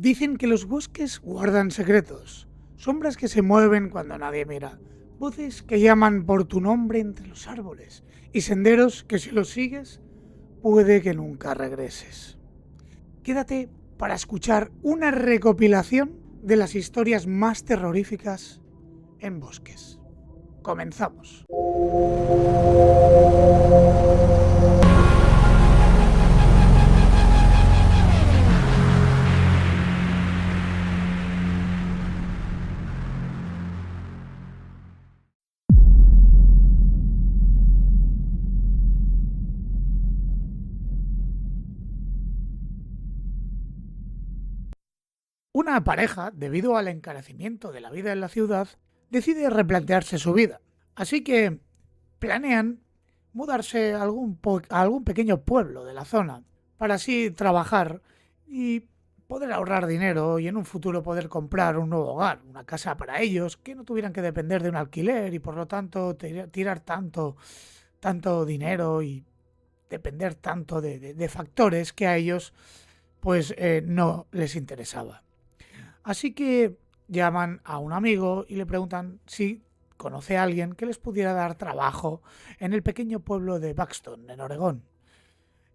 Dicen que los bosques guardan secretos, sombras que se mueven cuando nadie mira, voces que llaman por tu nombre entre los árboles y senderos que si los sigues puede que nunca regreses. Quédate para escuchar una recopilación de las historias más terroríficas en bosques. Comenzamos. Una pareja, debido al encarecimiento de la vida en la ciudad, decide replantearse su vida. Así que planean mudarse a algún pequeño pueblo de la zona para así trabajar y poder ahorrar dinero y en un futuro poder comprar un nuevo hogar, una casa para ellos, que no tuvieran que depender de un alquiler y por lo tanto tirar tanto dinero y depender tanto de factores que a ellos no les interesaba. Así que llaman a un amigo y le preguntan si conoce a alguien que les pudiera dar trabajo en el pequeño pueblo de Buxton, en Oregón.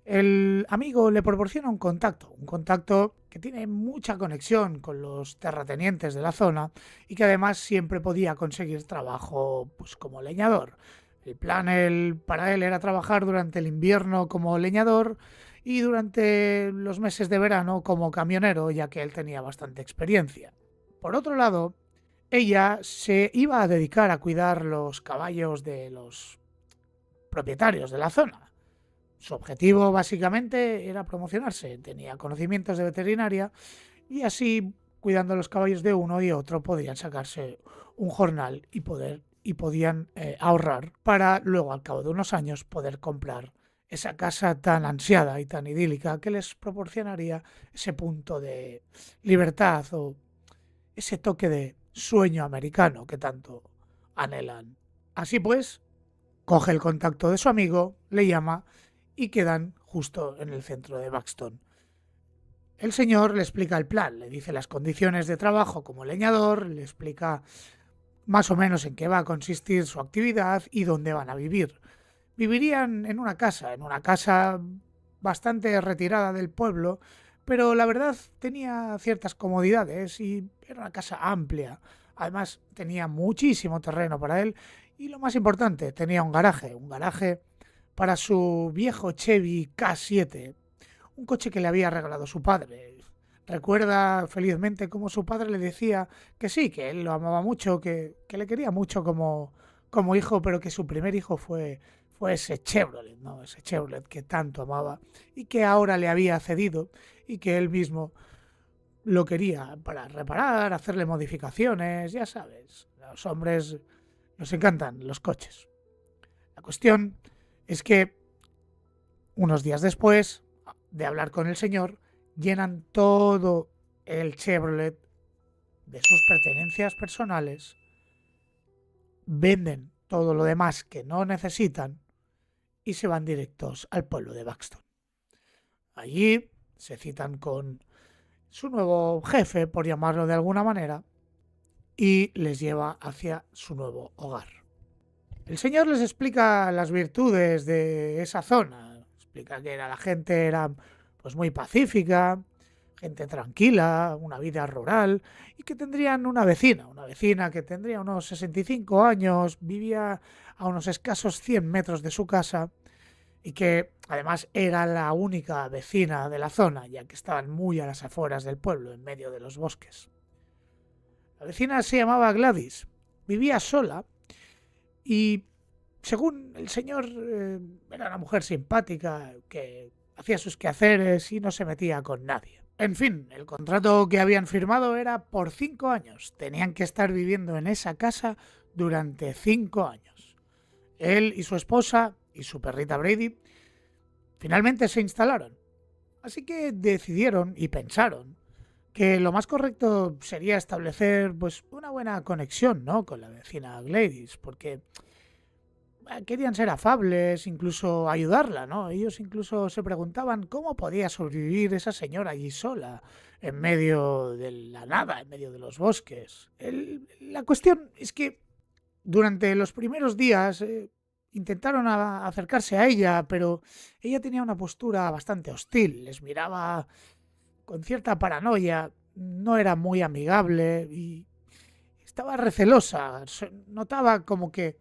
El amigo le proporciona un contacto que tiene mucha conexión con los terratenientes de la zona y que además siempre podía conseguir trabajo como leñador. Para él era trabajar durante el invierno como leñador y durante los meses de verano como camionero, ya que él tenía bastante experiencia. Por otro lado, ella se iba a dedicar a cuidar los caballos de los propietarios de la zona. Su objetivo básicamente era promocionarse, tenía conocimientos de veterinaria y así, cuidando los caballos de uno y otro, podían sacarse un jornal y podían ahorrar para luego, al cabo de unos años, poder comprar esa casa tan ansiada y tan idílica que les proporcionaría ese punto de libertad o ese toque de sueño americano que tanto anhelan. Así pues, coge el contacto de su amigo, le llama y quedan justo en el centro de Buxton. El señor le explica el plan, le dice las condiciones de trabajo como leñador, le explica más o menos en qué va a consistir su actividad y dónde van a vivir. Vivirían en una casa bastante retirada del pueblo, pero la verdad tenía ciertas comodidades y era una casa amplia. Además tenía muchísimo terreno para él y lo más importante, tenía un garaje para su viejo Chevy K7, un coche que le había regalado su padre. Recuerda felizmente cómo su padre le decía que sí, que él lo amaba mucho, que le quería mucho como hijo, pero que su primer hijo fue ese Chevrolet, ¿no? Ese Chevrolet que tanto amaba y que ahora le había cedido y que él mismo lo quería para reparar, hacerle modificaciones, ya sabes, a los hombres nos encantan los coches. La cuestión es que unos días después de hablar con el señor, llenan todo el Chevrolet de sus pertenencias personales, venden todo lo demás que no necesitan y se van directos al pueblo de Buxton. Allí se citan con su nuevo jefe, por llamarlo de alguna manera, y les lleva hacia su nuevo hogar. El señor les explica las virtudes de esa zona, explica que la gente era pues muy pacífica, gente tranquila, una vida rural y que tendrían una vecina que tendría unos 65 años, vivía a unos escasos 100 metros de su casa y que además era la única vecina de la zona, ya que estaban muy a las afueras del pueblo, en medio de los bosques. La vecina se llamaba Gladys, vivía sola y según el señor era una mujer simpática que hacía sus quehaceres y no se metía con nadie. En fin, el contrato que habían firmado era por 5 años. Tenían que estar viviendo en esa casa durante 5 años. Él y su esposa y su perrita Brady finalmente se instalaron. Así que decidieron y pensaron que lo más correcto sería establecer pues una buena conexión, ¿no?, con la vecina Gladys, porque querían ser afables, incluso ayudarla, ¿no? Ellos incluso se preguntaban cómo podía sobrevivir esa señora allí sola, en medio de la nada, en medio de los bosques. La cuestión es que durante los primeros días intentaron acercarse a ella, pero ella tenía una postura bastante hostil, les miraba con cierta paranoia, no era muy amigable y estaba recelosa, se notaba como que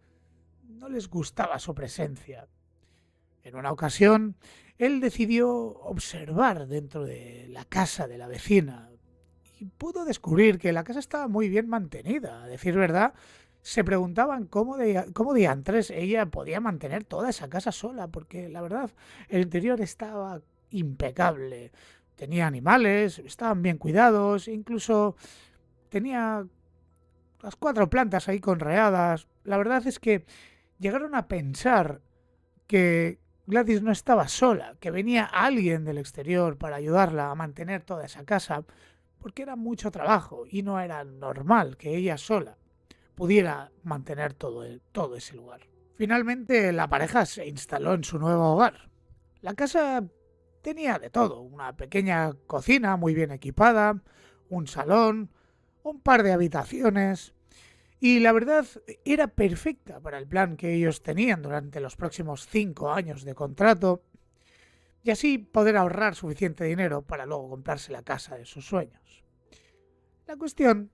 no les gustaba su presencia. En una ocasión, él decidió observar dentro de la casa de la vecina y pudo descubrir que la casa estaba muy bien mantenida. A decir verdad, se preguntaban cómo diantres ella podía mantener toda esa casa sola, porque la verdad, el interior estaba impecable. Tenía animales, estaban bien cuidados, incluso tenía las 4 plantas ahí conreadas. La verdad es que llegaron a pensar que Gladys no estaba sola, que venía alguien del exterior para ayudarla a mantener toda esa casa, porque era mucho trabajo y no era normal que ella sola pudiera mantener todo ese lugar. Finalmente la pareja se instaló en su nuevo hogar. La casa tenía de todo, una pequeña cocina muy bien equipada, un salón, un par de habitaciones, y la verdad era perfecta para el plan que ellos tenían durante los próximos 5 años de contrato y así poder ahorrar suficiente dinero para luego comprarse la casa de sus sueños. La cuestión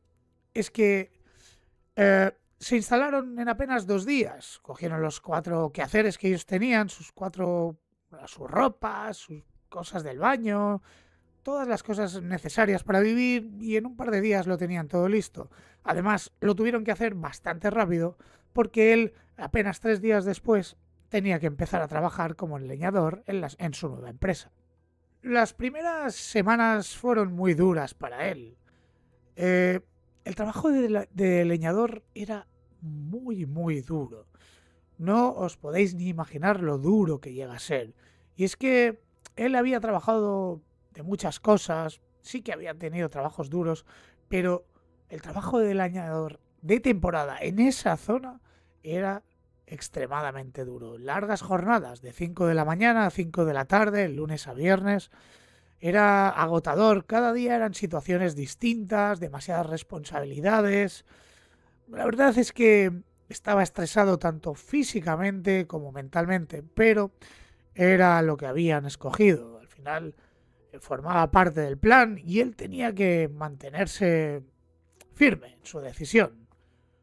es que se instalaron en apenas 2 días. Cogieron los 4 quehaceres que ellos tenían, sus ropas, sus cosas del baño, todas las cosas necesarias para vivir y en un par de días lo tenían todo listo. Además, lo tuvieron que hacer bastante rápido porque él, apenas 3 días después, tenía que empezar a trabajar como leñador en su nueva empresa. Las primeras semanas fueron muy duras para él. Eh, el trabajo de leñador era muy duro. No os podéis ni imaginar lo duro que llega a ser. Y es que él había trabajado de muchas cosas, sí que había tenido trabajos duros, pero el trabajo de leñador de temporada en esa zona era extremadamente duro. Largas jornadas de 5 de la mañana a 5 de la tarde, lunes a viernes. Era agotador, cada día eran situaciones distintas, demasiadas responsabilidades. La verdad es que estaba estresado tanto físicamente como mentalmente, pero era lo que habían escogido. Al final formaba parte del plan y él tenía que mantenerse firme en su decisión.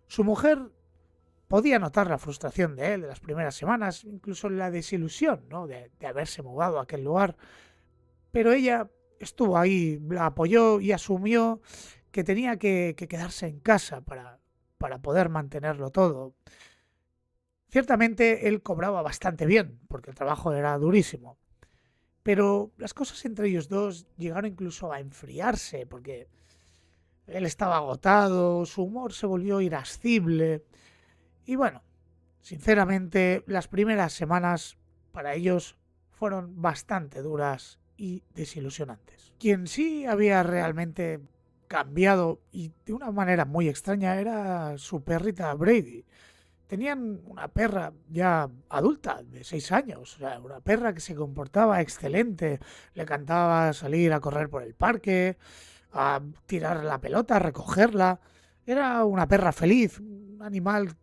Su mujer podía notar la frustración de él de las primeras semanas, incluso la desilusión, ¿no?, de haberse mudado a aquel lugar, pero ella estuvo ahí, la apoyó y asumió que tenía que quedarse en casa para poder mantenerlo todo. Ciertamente él cobraba bastante bien, porque el trabajo era durísimo, pero las cosas entre ellos dos llegaron incluso a enfriarse, porque él estaba agotado, su humor se volvió irascible, y bueno, sinceramente las primeras semanas para ellos fueron bastante duras y desilusionantes. Quien sí había realmente cambiado y de una manera muy extraña era su perrita Brady. Tenían una perra ya adulta, de 6 años, o sea, una perra que se comportaba excelente, le encantaba salir a correr por el parque, a tirar la pelota, a recogerla. Era una perra feliz, un animal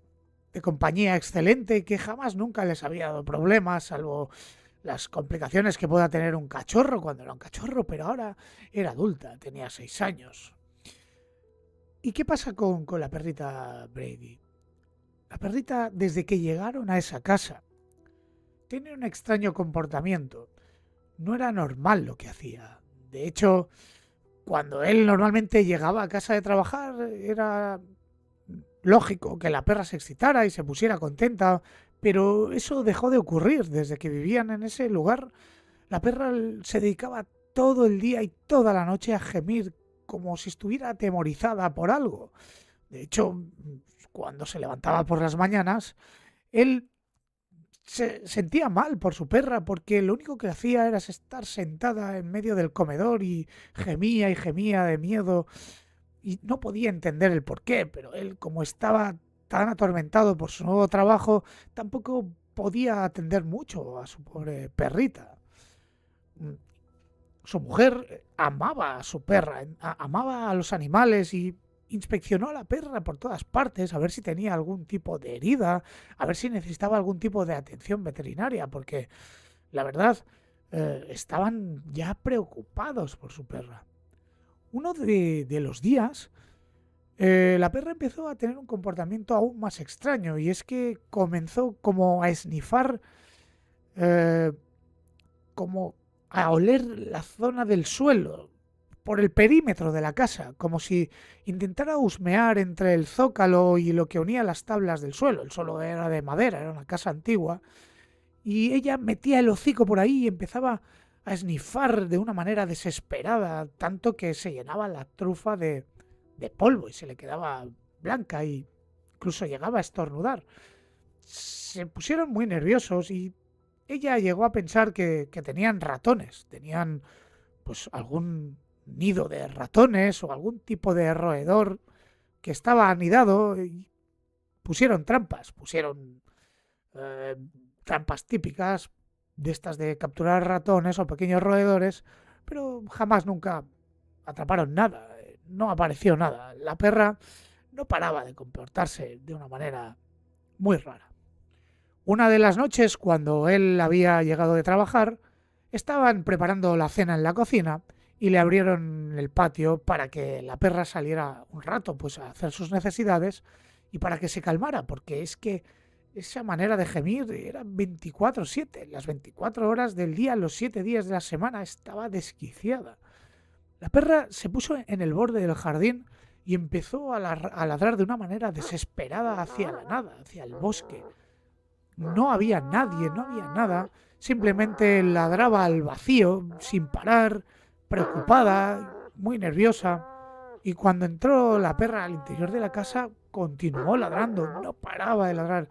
de compañía excelente que jamás nunca les había dado problemas, salvo las complicaciones que pueda tener un cachorro cuando era un cachorro, pero ahora era adulta, tenía 6 años. ¿Y qué pasa con la perrita Brady? La perrita, desde que llegaron a esa casa, tiene un extraño comportamiento. No era normal lo que hacía. De hecho, cuando él normalmente llegaba a casa de trabajar, era lógico que la perra se excitara y se pusiera contenta, pero eso dejó de ocurrir desde que vivían en ese lugar. La perra se dedicaba todo el día y toda la noche a gemir como si estuviera atemorizada por algo. De hecho, cuando se levantaba por las mañanas, él se sentía mal por su perra porque lo único que hacía era estar sentada en medio del comedor y gemía de miedo y no podía entender el porqué, pero él, como estaba tan atormentado por su nuevo trabajo, tampoco podía atender mucho a su pobre perrita. Mm, Su mujer amaba a su perra, amaba a los animales y inspeccionó a la perra por todas partes a ver si tenía algún tipo de herida, a ver si necesitaba algún tipo de atención veterinaria, porque la verdad estaban ya preocupados por su perra. Uno de los días, la perra empezó a tener un comportamiento aún más extraño y es que comenzó como a esnifar, eh, como a oler la zona del suelo, por el perímetro de la casa, como si intentara husmear entre el zócalo y lo que unía las tablas del suelo. El suelo era de madera, era una casa antigua, y ella metía el hocico por ahí y empezaba a esnifar de una manera desesperada, tanto que se llenaba la trufa de polvo y se le quedaba blanca y incluso llegaba a estornudar. Se pusieron muy nerviosos y ella llegó a pensar que tenían ratones, tenían pues algún nido de ratones o algún tipo de roedor que estaba anidado y pusieron eh, trampas típicas de estas de capturar ratones o pequeños roedores, pero jamás nunca atraparon nada, no apareció nada. La perra no paraba de comportarse de una manera muy rara. Una de las noches, cuando él había llegado de trabajar, estaban preparando la cena en la cocina y le abrieron el patio para que la perra saliera un rato pues a hacer sus necesidades y para que se calmara, porque es que esa manera de gemir era 24/7, las 24 horas del día, los 7 días de la semana, estaba desquiciada. La perra se puso en el borde del jardín y empezó a ladrar de una manera desesperada hacia la nada, hacia el bosque. No había nadie, no había nada, simplemente ladraba al vacío, sin parar, preocupada, muy nerviosa. Y cuando entró la perra al interior de la casa, continuó ladrando, no paraba de ladrar.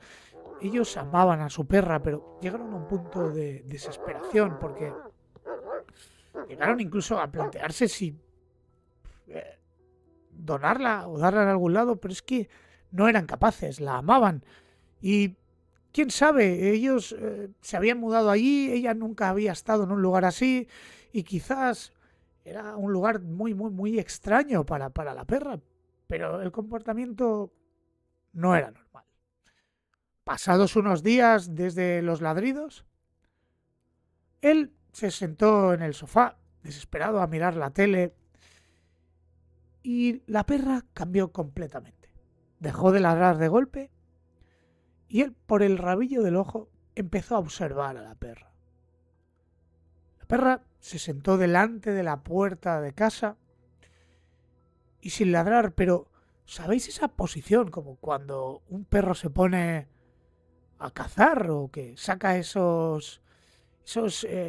Ellos amaban a su perra, pero llegaron a un punto de desesperación, porque llegaron incluso a plantearse si eh, donarla o darla en algún lado, pero es que no eran capaces, la amaban. Y quién sabe, ellos se habían mudado allí, ella nunca había estado en un lugar así y quizás era un lugar muy, muy, muy extraño para la perra, pero el comportamiento no era normal. Pasados unos días desde los ladridos, él se sentó en el sofá, desesperado a mirar la tele, y la perra cambió completamente. Dejó de ladrar de golpe y él, por el rabillo del ojo, empezó a observar a la perra. La perra se sentó delante de la puerta de casa y sin ladrar, pero ¿sabéis esa posición como cuando un perro se pone a cazar o que saca esos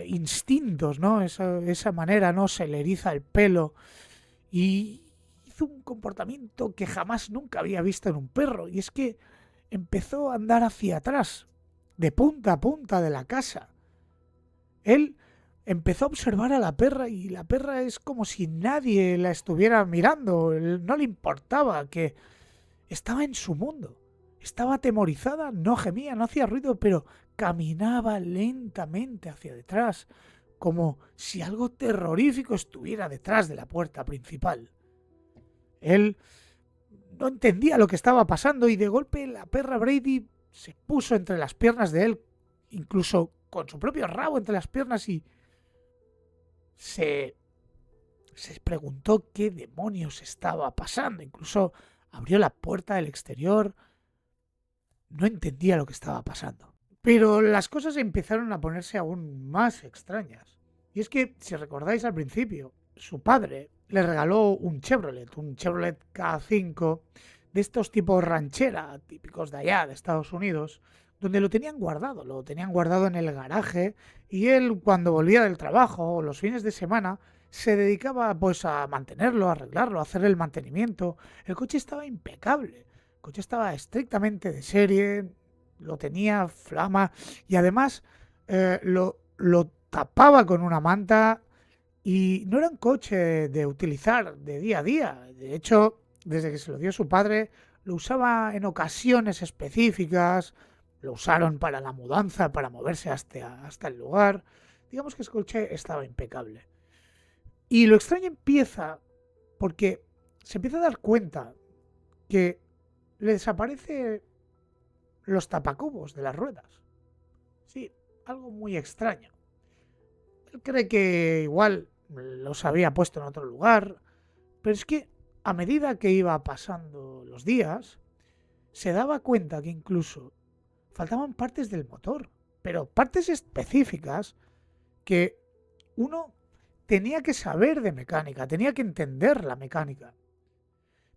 instintos, ¿no? Esa manera, ¿no? Se le eriza el pelo y hizo un comportamiento que jamás nunca había visto en un perro, y es que empezó a andar hacia atrás, de punta a punta de la casa. Él empezó a observar a la perra y la perra es como si nadie la estuviera mirando, no le importaba, que estaba en su mundo. Estaba atemorizada, no gemía, no hacía ruido, pero caminaba lentamente hacia detrás, como si algo terrorífico estuviera detrás de la puerta principal. Él no entendía lo que estaba pasando y de golpe la perra Brady se puso entre las piernas de él, incluso con su propio rabo entre las piernas, y se preguntó qué demonios estaba pasando. Incluso abrió la puerta del exterior. No entendía lo que estaba pasando. Pero las cosas empezaron a ponerse aún más extrañas. Y es que, si recordáis al principio, su padre le regaló un Chevrolet K5 de estos tipos ranchera, típicos de allá, de Estados Unidos, donde lo tenían guardado en el garaje, y él, cuando volvía del trabajo o los fines de semana, se dedicaba pues a mantenerlo, a arreglarlo, a hacer el mantenimiento. El coche estaba impecable, el coche estaba estrictamente de serie, lo tenía flama y además lo tapaba con una manta, y no era un coche de utilizar de día a día. De hecho, desde que se lo dio su padre, lo usaba en ocasiones específicas, lo usaron para la mudanza, para moverse hasta el lugar. Digamos que ese coche estaba impecable. Y lo extraño empieza porque se empieza a dar cuenta que le desaparecen los tapacubos de las ruedas. Sí, algo muy extraño. Él cree que igual los había puesto en otro lugar, pero es que a medida que iba pasando los días, se daba cuenta que incluso faltaban partes del motor, pero partes específicas que uno tenía que saber de mecánica, tenía que entender la mecánica,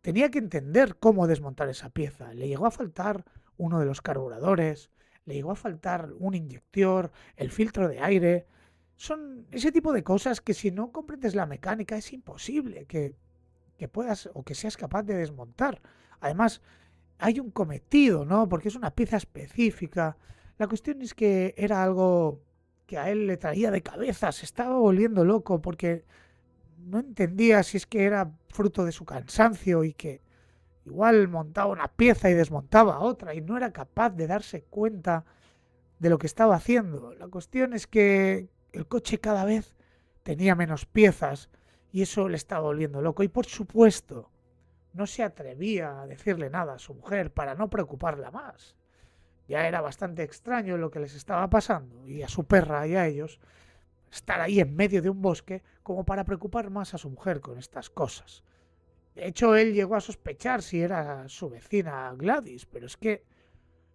tenía que entender cómo desmontar esa pieza. Le llegó a faltar uno de los carburadores, le llegó a faltar un inyector, el filtro de aire. Son ese tipo de cosas que si no comprendes la mecánica es imposible que puedas o que seas capaz de desmontar. Además, hay un cometido, ¿no? Porque es una pieza específica. La cuestión es que era algo que a él le traía de cabeza, se estaba volviendo loco porque no entendía si es que era fruto de su cansancio y que igual montaba una pieza y desmontaba otra y no era capaz de darse cuenta de lo que estaba haciendo. La cuestión es que el coche cada vez tenía menos piezas y eso le estaba volviendo loco. Y por supuesto, no se atrevía a decirle nada a su mujer para no preocuparla más. Ya era bastante extraño lo que les estaba pasando y a su perra y a ellos estar ahí en medio de un bosque como para preocupar más a su mujer con estas cosas. De hecho, él llegó a sospechar si era su vecina Gladys, pero es que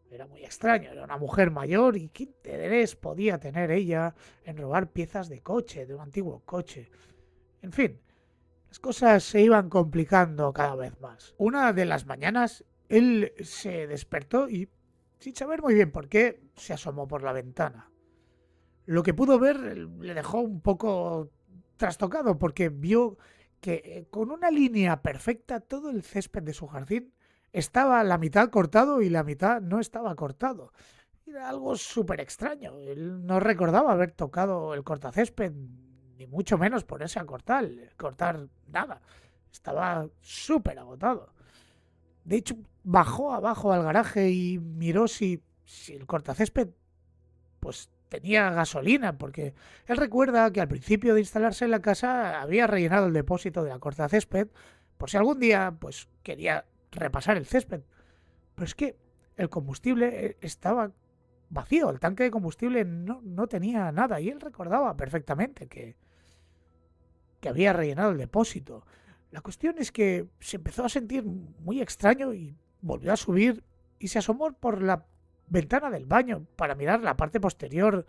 era muy extraño, era una mujer mayor y qué interés podía tener ella en robar piezas de coche, de un antiguo coche. En fin, las cosas se iban complicando cada vez más. Una de las mañanas, él se despertó y, sin saber muy bien por qué, se asomó por la ventana. Lo que pudo ver le dejó un poco trastocado porque vio que con una línea perfecta todo el césped de su jardín estaba la mitad cortado y la mitad no estaba cortado. Era algo súper extraño. Él no recordaba haber tocado el cortacésped, ni mucho menos ponerse a cortar nada. Estaba súper agotado. De hecho, bajó abajo al garaje y miró si el cortacésped pues tenía gasolina, porque él recuerda que al principio de instalarse en la casa había rellenado el depósito de la cortacésped por si algún día pues quería repasar el césped. Pero es que el combustible estaba vacío, el tanque de combustible no tenía nada y él recordaba perfectamente que había rellenado el depósito. La cuestión es que se empezó a sentir muy extraño y volvió a subir y se asomó por la ventana del baño para mirar la parte posterior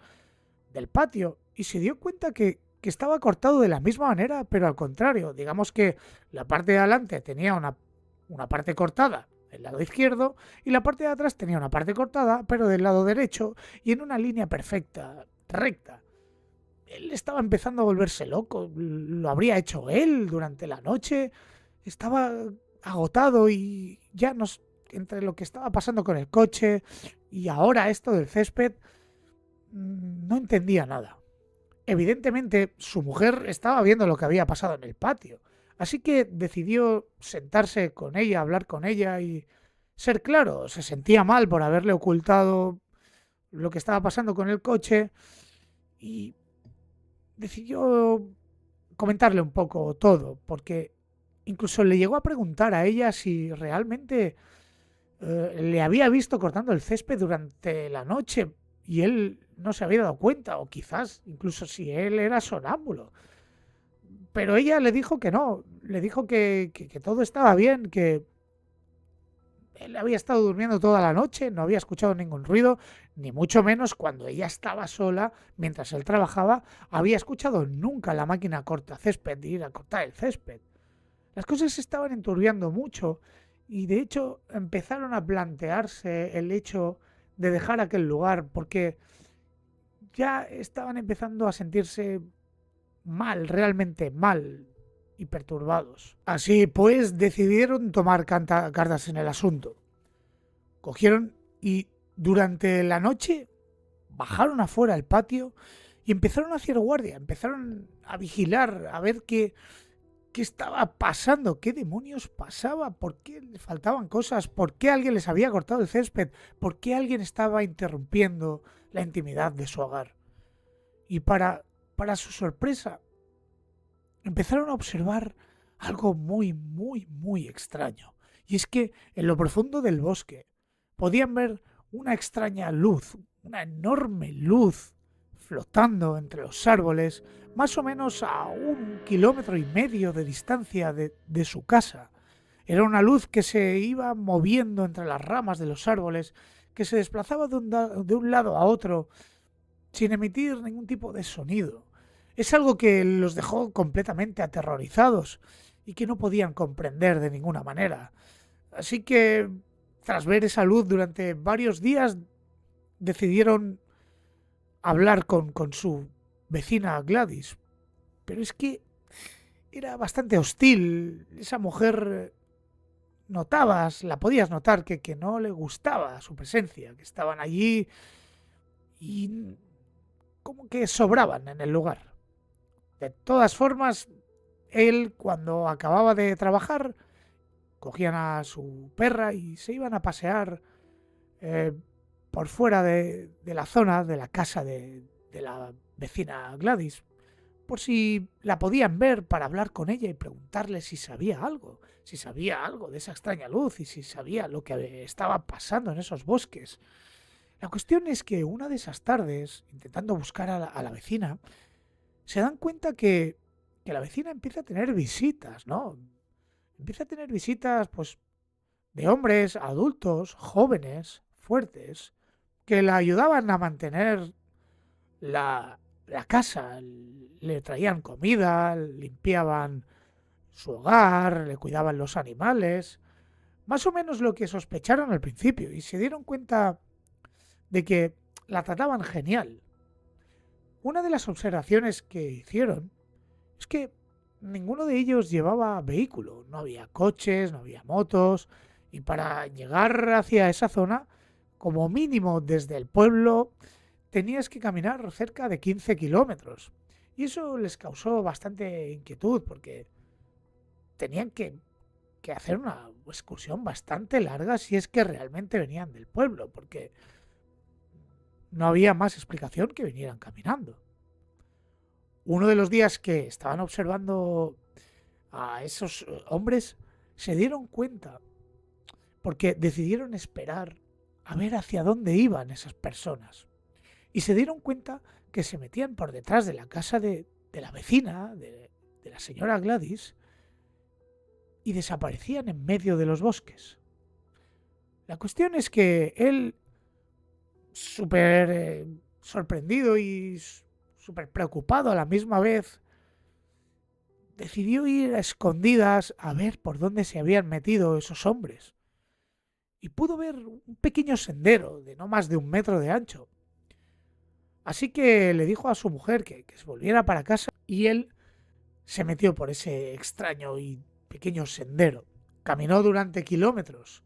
del patio y se dio cuenta que estaba cortado de la misma manera, pero al contrario. Digamos que la parte de adelante tenía una parte cortada del lado izquierdo y la parte de atrás tenía una parte cortada, pero del lado derecho y en una línea perfecta, recta. Él estaba empezando a volverse loco. Lo habría hecho él durante la noche. Estaba agotado y ya nos, entre lo que estaba pasando con el coche y ahora esto del césped, no entendía nada. Evidentemente, su mujer estaba viendo lo que había pasado en el patio, así que decidió sentarse con ella, hablar con ella y ser claro. Se sentía mal por haberle ocultado lo que estaba pasando con el coche y decidió comentarle un poco todo, porque incluso le llegó a preguntar a ella si realmente le había visto cortando el césped durante la noche y él no se había dado cuenta, o quizás incluso si él era sonámbulo. Pero ella le dijo que no, le dijo que todo estaba bien, que él había estado durmiendo toda la noche, no había escuchado ningún ruido, ni mucho menos cuando ella estaba sola, mientras él trabajaba, había escuchado nunca la máquina corta césped ir a cortar el césped. Las cosas se estaban enturbiando mucho y de hecho empezaron a plantearse el hecho de dejar aquel lugar porque ya estaban empezando a sentirse mal, realmente mal y perturbados. Así pues decidieron tomar cartas en el asunto. Cogieron y durante la noche bajaron afuera al patio y empezaron a hacer guardia, empezaron a vigilar, a ver ¿Qué estaba pasando? ¿Qué demonios pasaba? ¿Por qué les faltaban cosas? ¿Por qué alguien les había cortado el césped? ¿Por qué alguien estaba interrumpiendo la intimidad de su hogar? Y para su sorpresa, empezaron a observar algo muy, muy, muy extraño. Y es que en lo profundo del bosque podían ver una extraña luz, una enorme luz flotando entre los árboles, más o menos a 1,5 kilómetros de distancia de su casa. Era una luz que se iba moviendo entre las ramas de los árboles, que se desplazaba de un lado a otro sin emitir ningún tipo de sonido. Es algo que los dejó completamente aterrorizados y que no podían comprender de ninguna manera. Así que, tras ver esa luz durante varios días, decidieron hablar con su vecina Gladys. Pero es que era bastante hostil. Esa mujer notabas, la podías notar que no le gustaba su presencia, que estaban allí y como que sobraban en el lugar. De todas formas, él cuando acababa de trabajar, cogían a su perra y se iban a pasear eh, por fuera de la zona de la casa de la vecina Gladys, por si la podían ver para hablar con ella y preguntarle si sabía algo de esa extraña luz y si sabía lo que estaba pasando en esos bosques. La cuestión es que una de esas tardes, intentando buscar a la vecina, se dan cuenta que la vecina empieza a tener visitas, ¿no? Empieza a tener visitas, pues, de hombres adultos, jóvenes, fuertes, que la ayudaban a mantener la casa. Le traían comida, limpiaban su hogar, le cuidaban los animales. Más o menos lo que sospecharon al principio y se dieron cuenta de que la trataban genial. Una de las observaciones que hicieron es que ninguno de ellos llevaba vehículo, no había coches, no había motos, y para llegar hacia esa zona, como mínimo desde el pueblo, tenías que caminar cerca de 15 kilómetros. Y eso les causó bastante inquietud porque tenían que hacer una excursión bastante larga si es que realmente venían del pueblo, porque no había más explicación que vinieran caminando. Uno de los días que estaban observando a esos hombres, se dieron cuenta, porque decidieron esperar a ver hacia dónde iban esas personas. Y se dieron cuenta que se metían por detrás de la casa de la vecina, de la señora Gladys, y desaparecían en medio de los bosques. La cuestión es que él, súper sorprendido y súper preocupado a la misma vez, decidió ir a escondidas a ver por dónde se habían metido esos hombres. Y pudo ver un pequeño sendero de no más de 1 metro de ancho. Así que le dijo a su mujer que se volviera para casa y él se metió por ese extraño y pequeño sendero. Caminó durante kilómetros,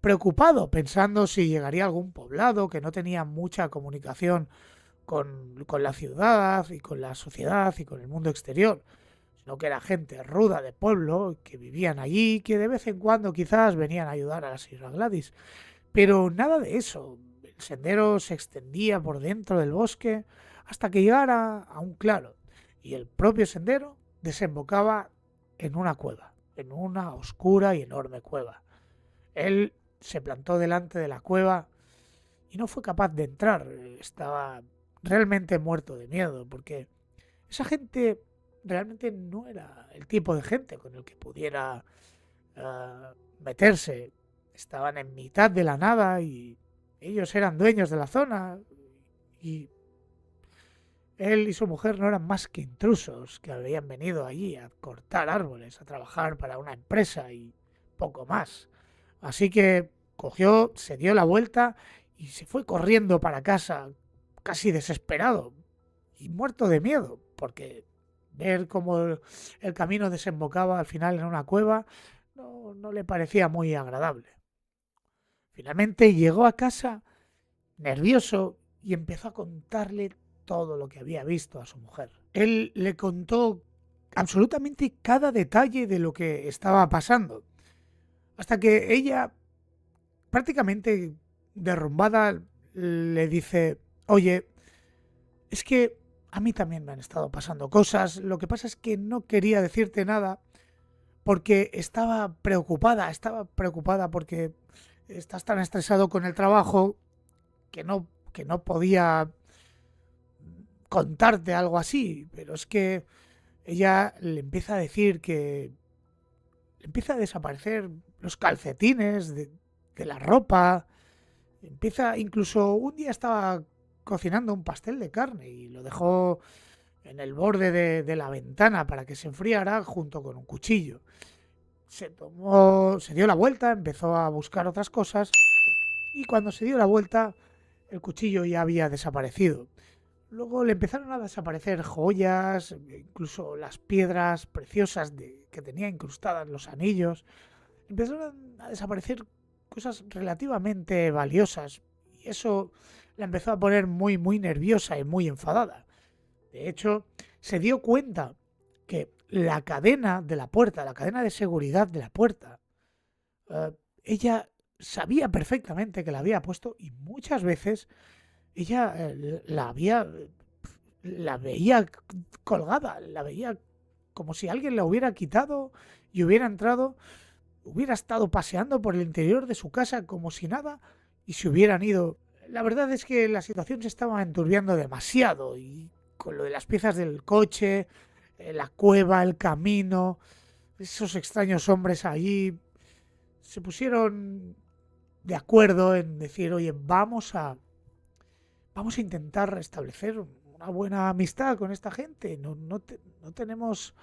preocupado, pensando si llegaría a algún poblado que no tenía mucha comunicación con la ciudad y con la sociedad y con el mundo exterior, sino que era gente ruda de pueblo que vivían allí, que de vez en cuando quizás venían a ayudar a la señora Gladys. Pero nada de eso. El sendero se extendía por dentro del bosque hasta que llegara a un claro, y el propio sendero desembocaba en una cueva, en una oscura y enorme cueva. Él se plantó delante de la cueva y no fue capaz de entrar. Estaba realmente muerto de miedo, porque esa gente realmente no era el tipo de gente con el que pudiera meterse. Estaban en mitad de la nada y ellos eran dueños de la zona y él y su mujer no eran más que intrusos que habían venido allí a cortar árboles, a trabajar para una empresa y poco más. Así que cogió, se dio la vuelta y se fue corriendo para casa, casi desesperado y muerto de miedo, porque ver cómo el camino desembocaba al final en una cueva no le parecía muy agradable. Finalmente llegó a casa nervioso y empezó a contarle todo lo que había visto a su mujer. Él le contó absolutamente cada detalle de lo que estaba pasando. Hasta que ella, prácticamente derrumbada, le dice, oye, es que a mí también me han estado pasando cosas, lo que pasa es que no quería decirte nada porque estaba preocupada porque estás tan estresado con el trabajo que no podía contarte algo así, pero es que ella le empieza a decir que le empieza a desaparecer los calcetines de la ropa, empieza, incluso un día estaba cocinando un pastel de carne y lo dejó en el borde de la ventana para que se enfriara junto con un cuchillo. Se dio la vuelta, empezó a buscar otras cosas y cuando se dio la vuelta el cuchillo ya había desaparecido. Luego le empezaron a desaparecer joyas, incluso las piedras preciosas que tenía incrustadas los anillos. Empezaron a desaparecer cosas relativamente valiosas y eso la empezó a poner muy, muy nerviosa y muy enfadada. De hecho, se dio cuenta que la cadena de la puerta, la cadena de seguridad de la puerta, eh, ella sabía perfectamente que la había puesto y muchas veces ella la veía colgada, la veía como si alguien la hubiera quitado y hubiera entrado, hubiera estado paseando por el interior de su casa como si nada y se hubieran ido. La verdad es que la situación se estaba enturbiando demasiado y con lo de las piezas del coche, la cueva, el camino, esos extraños hombres allí, se pusieron de acuerdo en decir, oye, vamos a intentar restablecer una buena amistad con esta gente. No tenemos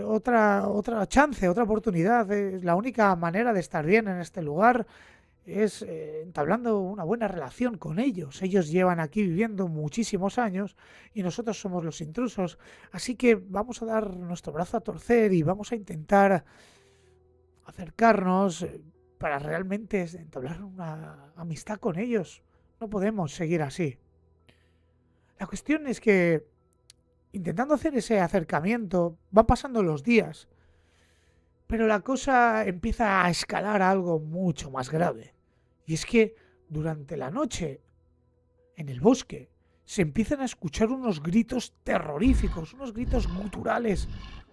otra chance, otra oportunidad. La única manera de estar bien en este lugar es entablando una buena relación con ellos. Ellos llevan aquí viviendo muchísimos años y nosotros somos los intrusos. Así que vamos a dar nuestro brazo a torcer y vamos a intentar acercarnos para realmente entablar una amistad con ellos. No podemos seguir así. La cuestión es que intentando hacer ese acercamiento van pasando los días, pero la cosa empieza a escalar a algo mucho más grave. Y es que durante la noche, en el bosque, se empiezan a escuchar unos gritos terroríficos, unos gritos guturales,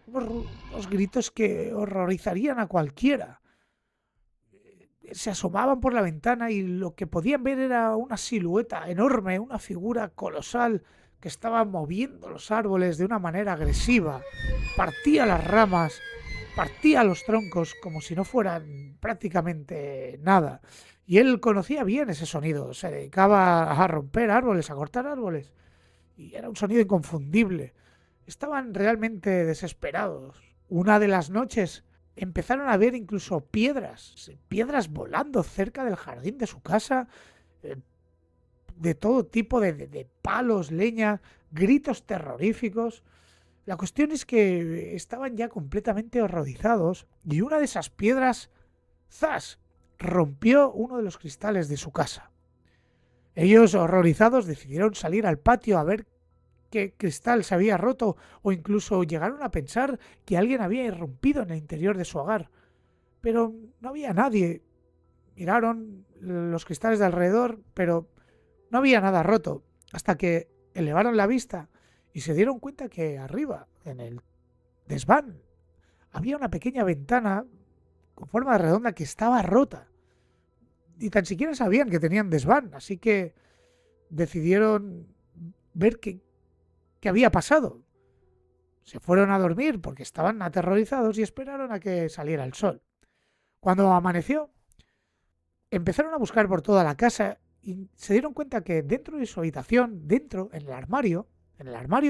unos gritos que horrorizarían a cualquiera. Se asomaban por la ventana y lo que podían ver era una silueta enorme, una figura colosal que estaba moviendo los árboles de una manera agresiva. Partía las ramas, partía los troncos como si no fueran prácticamente nada. Y él conocía bien ese sonido, se dedicaba a romper árboles, a cortar árboles. Y era un sonido inconfundible. Estaban realmente desesperados. Una de las noches empezaron a ver incluso piedras volando cerca del jardín de su casa, eh, de todo tipo de palos, leña, gritos terroríficos. La cuestión es que estaban ya completamente horrorizados y una de esas piedras, ¡zas!, rompió uno de los cristales de su casa. Ellos, horrorizados, decidieron salir al patio a ver qué cristal se había roto o incluso llegaron a pensar que alguien había irrumpido en el interior de su hogar. Pero no había nadie. Miraron los cristales de alrededor, pero no había nada roto, hasta que elevaron la vista y se dieron cuenta que arriba, en el desván, había una pequeña ventana con forma de redonda que estaba rota. Y tan siquiera sabían que tenían desván, así que decidieron ver qué había pasado. Se fueron a dormir porque estaban aterrorizados y esperaron a que saliera el sol. Cuando amaneció, empezaron a buscar por toda la casa y se dieron cuenta que dentro de su habitación, dentro, en el armario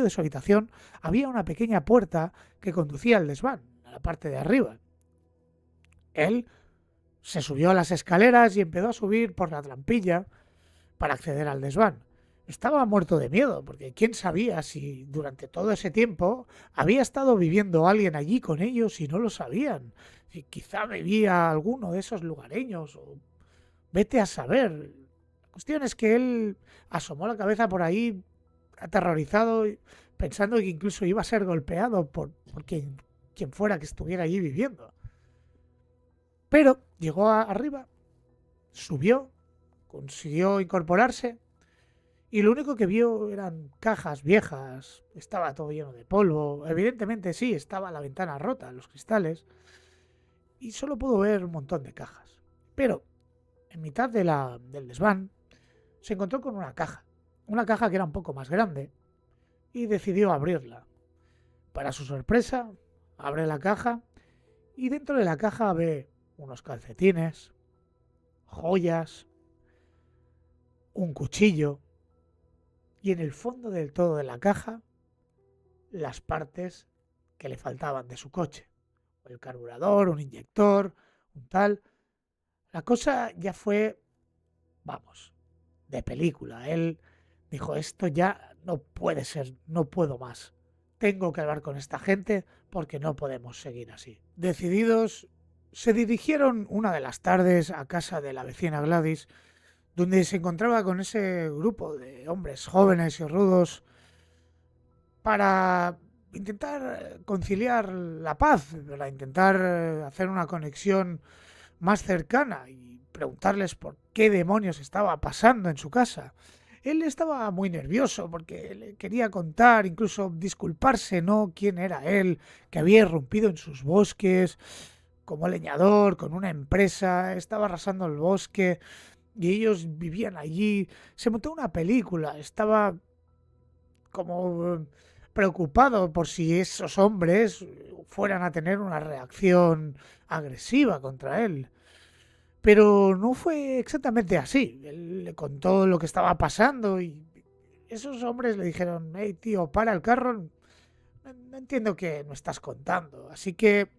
de su habitación, había una pequeña puerta que conducía al desván, a la parte de arriba. Él se subió a las escaleras y empezó a subir por la trampilla para acceder al desván. Estaba muerto de miedo, porque quién sabía si durante todo ese tiempo había estado viviendo alguien allí con ellos y no lo sabían. Si quizá vivía alguno de esos lugareños, o vete a saber. La cuestión es que él asomó la cabeza por ahí, aterrorizado, pensando que incluso iba a ser golpeado por quien fuera que estuviera allí viviendo. Pero llegó arriba, subió, consiguió incorporarse y lo único que vio eran cajas viejas, estaba todo lleno de polvo, evidentemente sí, estaba la ventana rota, los cristales, y solo pudo ver un montón de cajas. Pero en mitad del desván se encontró con una caja que era un poco más grande, y decidió abrirla. Para su sorpresa, abre la caja y dentro de la caja ve unos calcetines, joyas, un cuchillo y en el fondo del todo de la caja las partes que le faltaban de su coche. El carburador, un inyector, un tal. La cosa ya fue, vamos, de película. Él dijo, esto ya no puede ser, no puedo más. Tengo que hablar con esta gente porque no podemos seguir así. Decididos, se dirigieron una de las tardes a casa de la vecina Gladys, donde se encontraba con ese grupo de hombres jóvenes y rudos para intentar conciliar la paz, para intentar hacer una conexión más cercana y preguntarles por qué demonios estaba pasando en su casa. Él estaba muy nervioso porque le quería contar, incluso disculparse, ¿no? Quién era él, que había irrumpido en sus bosques como leñador, con una empresa, estaba arrasando el bosque y ellos vivían allí. Se montó una película, estaba como preocupado por si esos hombres fueran a tener una reacción agresiva contra él. Pero no fue exactamente así. Él le contó lo que estaba pasando y esos hombres le dijeron, hey tío, para el carro, no entiendo qué me estás contando. Así que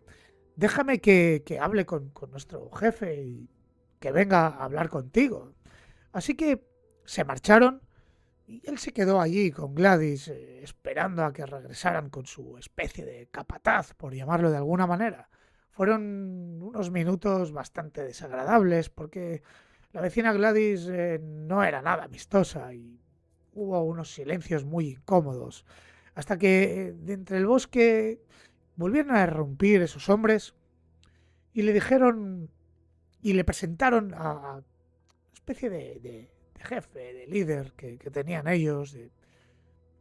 déjame que hable con nuestro jefe y que venga a hablar contigo. Así que se marcharon y él se quedó allí con Gladys, esperando a que regresaran con su especie de capataz, por llamarlo de alguna manera. Fueron unos minutos bastante desagradables porque la vecina Gladys no era nada amistosa y hubo unos silencios muy incómodos. Hasta que de entre el bosque volvieron a irrumpir esos hombres y le dijeron y le presentaron a una especie de jefe, de líder que tenían ellos.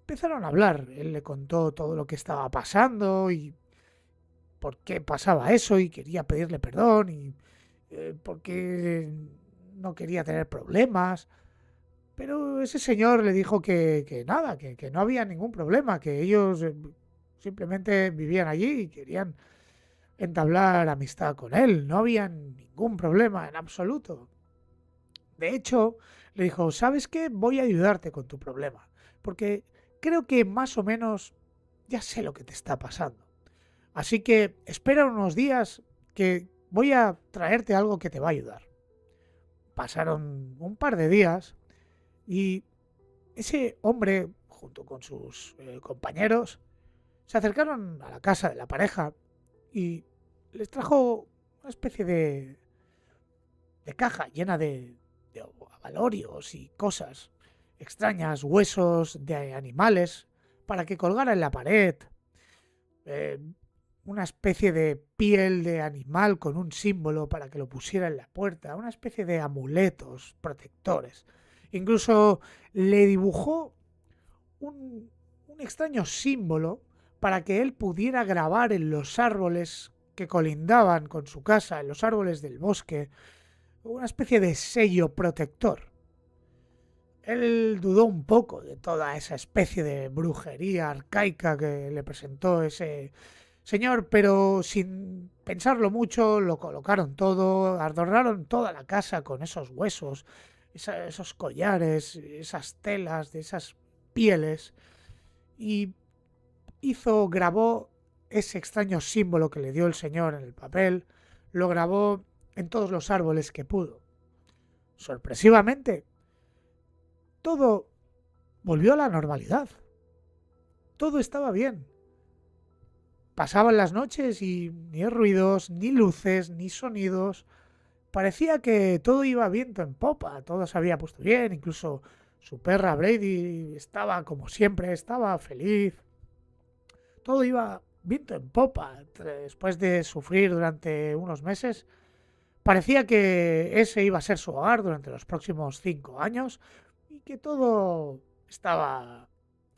Empezaron a hablar, él le contó todo lo que estaba pasando y por qué pasaba eso y quería pedirle perdón y por qué no quería tener problemas. Pero ese señor le dijo que nada, que no había ningún problema, que ellos simplemente vivían allí y querían entablar amistad con él. No había ningún problema en absoluto. De hecho, le dijo, ¿sabes qué? Voy a ayudarte con tu problema, porque creo que más o menos ya sé lo que te está pasando. Así que espera unos días que voy a traerte algo que te va a ayudar. Pasaron un par de días y ese hombre, junto con sus compañeros, se acercaron a la casa de la pareja y les trajo una especie de caja llena de abalorios y cosas extrañas, huesos de animales, para que colgara en la pared, eh, una especie de piel de animal con un símbolo para que lo pusiera en la puerta, una especie de amuletos protectores. Incluso le dibujó un extraño símbolo para que él pudiera grabar en los árboles que colindaban con su casa, en los árboles del bosque, una especie de sello protector. Él dudó un poco de toda esa especie de brujería arcaica que le presentó ese señor, pero sin pensarlo mucho lo colocaron todo, adornaron toda la casa con esos huesos, esos collares, esas telas de esas pieles y grabó ese extraño símbolo que le dio el señor en el papel, lo grabó en todos los árboles que pudo. Sorpresivamente, todo volvió a la normalidad. Todo estaba bien. Pasaban las noches y ni ruidos, ni luces, ni sonidos. Parecía que todo iba viento en popa, todo se había puesto bien, incluso su perra Brady estaba como siempre, estaba feliz. todo iba viento en popa. Después de sufrir durante unos meses, parecía que ese iba a ser su hogar durante los próximos 5 años y que todo estaba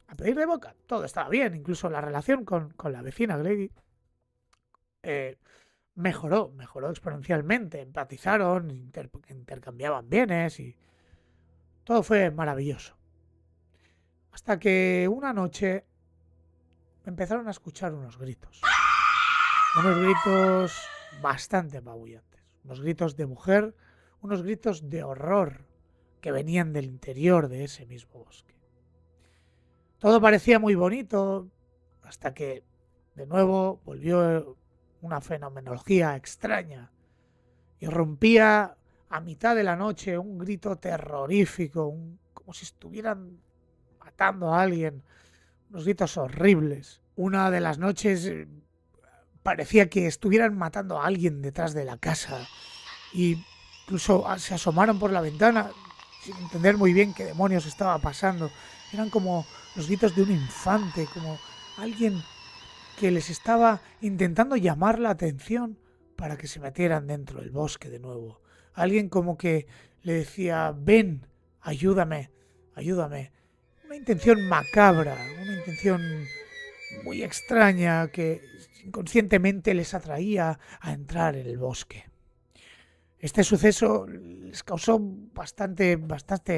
a pedir de boca. Todo estaba bien, incluso la relación con la vecina Glady eh, mejoró exponencialmente. Empatizaron, intercambiaban bienes y todo fue maravilloso. Hasta que una noche empezaron a escuchar unos gritos. Unos gritos bastante apabullantes. Unos gritos de mujer, unos gritos de horror que venían del interior de ese mismo bosque. Todo parecía muy bonito hasta que de nuevo volvió una fenomenología extraña. Irrumpía a mitad de la noche un grito terrorífico, como si estuvieran matando a alguien, unos gritos horribles. Una de las noches parecía que estuvieran matando a alguien detrás de la casa y incluso se asomaron por la ventana sin entender muy bien qué demonios estaba pasando. Eran como los gritos de un infante, como alguien que les estaba intentando llamar la atención para que se metieran dentro del bosque de nuevo. Alguien como que le decía, ven, ayúdame, ayúdame. Una intención macabra, una intención muy extraña que inconscientemente les atraía a entrar en el bosque. Este suceso les causó bastante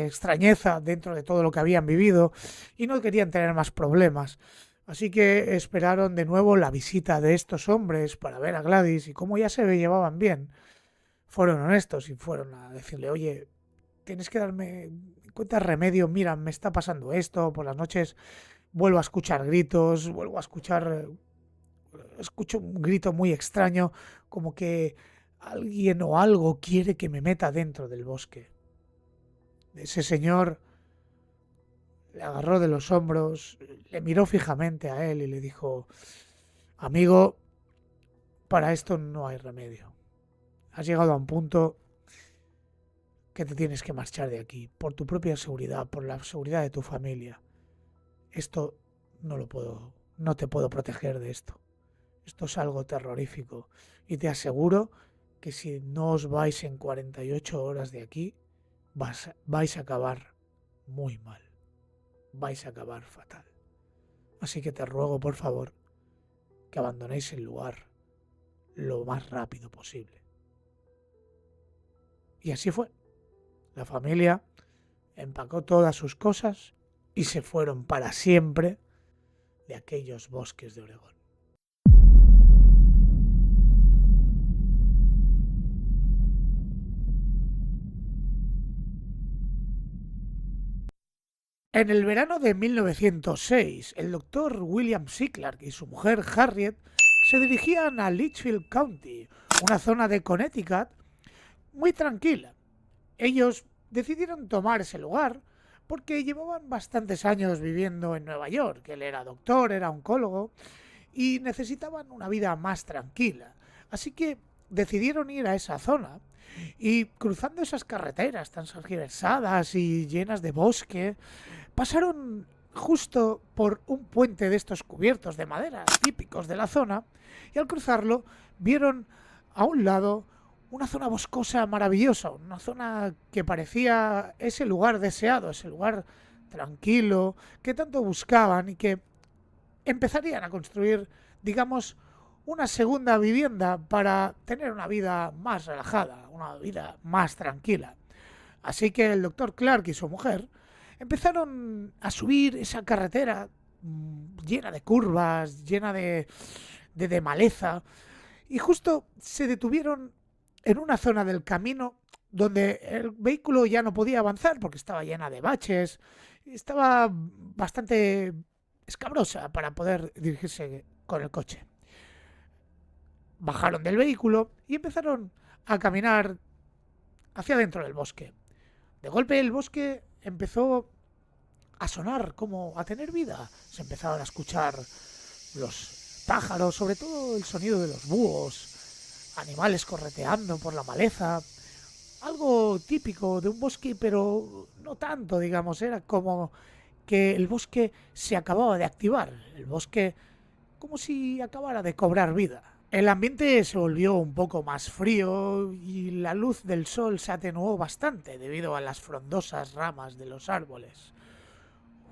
extrañeza dentro de todo lo que habían vivido y no querían tener más problemas. Así que esperaron de nuevo la visita de estos hombres para ver a Gladys y como ya se llevaban bien, fueron honestos y fueron a decirle, oye, tienes que darme en cuenta remedio, mira, me está pasando esto, por las noches vuelvo a escuchar gritos, escucho un grito muy extraño, como que alguien o algo quiere que me meta dentro del bosque. Ese señor le agarró de los hombros, le miró fijamente a él y le dijo, amigo, para esto no hay remedio. Has llegado a un punto que te tienes que marchar de aquí, por tu propia seguridad, por la seguridad de tu familia. Esto no te puedo proteger de esto. Esto es algo terrorífico y te aseguro que si no os vais en 48 horas de aquí, vais a acabar muy mal. Vais a acabar fatal. Así que te ruego, por favor, que abandonéis el lugar lo más rápido posible. Y así fue. La familia empacó todas sus cosas y se fueron para siempre de aquellos bosques de Oregón. En el verano de 1906, el doctor William C. Clark y su mujer Harriet se dirigían a Litchfield County, una zona de Connecticut muy tranquila. Ellos decidieron tomar ese lugar porque llevaban bastantes años viviendo en Nueva York. Él era doctor, era oncólogo y necesitaban una vida más tranquila. Así que decidieron ir a esa zona y cruzando esas carreteras tan tergiversadas y llenas de bosque, pasaron justo por un puente de estos cubiertos de madera típicos de la zona y al cruzarlo vieron a un lado una zona boscosa maravillosa, una zona que parecía ese lugar deseado, ese lugar tranquilo que tanto buscaban y que empezarían a construir, digamos, una segunda vivienda para tener una vida más relajada, una vida más tranquila. Así que el doctor Clark y su mujer empezaron a subir esa carretera llena de curvas, llena de maleza, y justo se detuvieron en una zona del camino donde el vehículo ya no podía avanzar porque estaba llena de baches, estaba bastante escabrosa para poder dirigirse con el coche. Bajaron del vehículo y empezaron a caminar hacia dentro del bosque. De golpe el bosque empezó a sonar, como a tener vida. Se empezaron a escuchar los pájaros, sobre todo el sonido de los búhos, animales correteando por la maleza, algo típico de un bosque, pero no tanto, digamos, era como que el bosque se acababa de activar, el bosque como si acabara de cobrar vida. El ambiente se volvió un poco más frío y la luz del sol se atenuó bastante debido a las frondosas ramas de los árboles.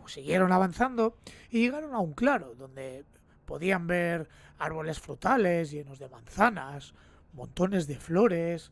Siguieron avanzando y llegaron a un claro donde podían ver árboles frutales llenos de manzanas, montones de flores,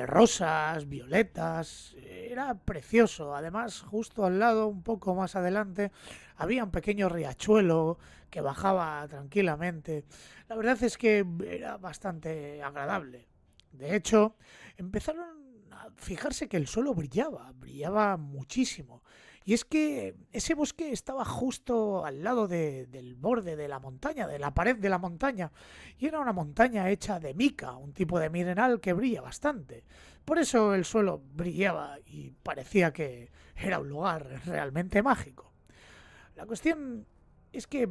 rosas, violetas. Era precioso. Además, justo al lado, un poco más adelante, había un pequeño riachuelo que bajaba tranquilamente. La verdad es que era bastante agradable. De hecho, empezaron a fijarse que el suelo brillaba muchísimo. Y es que ese bosque estaba justo al lado del borde de la montaña, de la pared de la montaña, y era una montaña hecha de mica, un tipo de mineral que brilla bastante. Por eso el suelo brillaba y parecía que era un lugar realmente mágico. La cuestión es que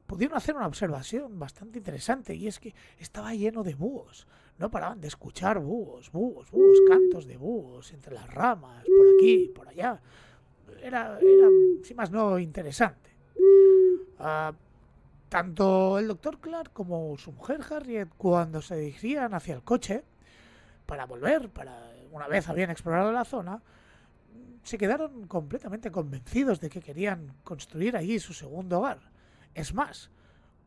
pudieron hacer una observación bastante interesante, y es que estaba lleno de búhos. No paraban de escuchar búhos, cantos de búhos entre las ramas, por aquí, por allá. Era sin más no, interesante. Ah, Tanto el doctor Clark como su mujer Harriet, cuando se dirigían hacia el coche para volver, una vez habían explorado la zona, se quedaron completamente convencidos de que querían construir allí su segundo hogar. Es más,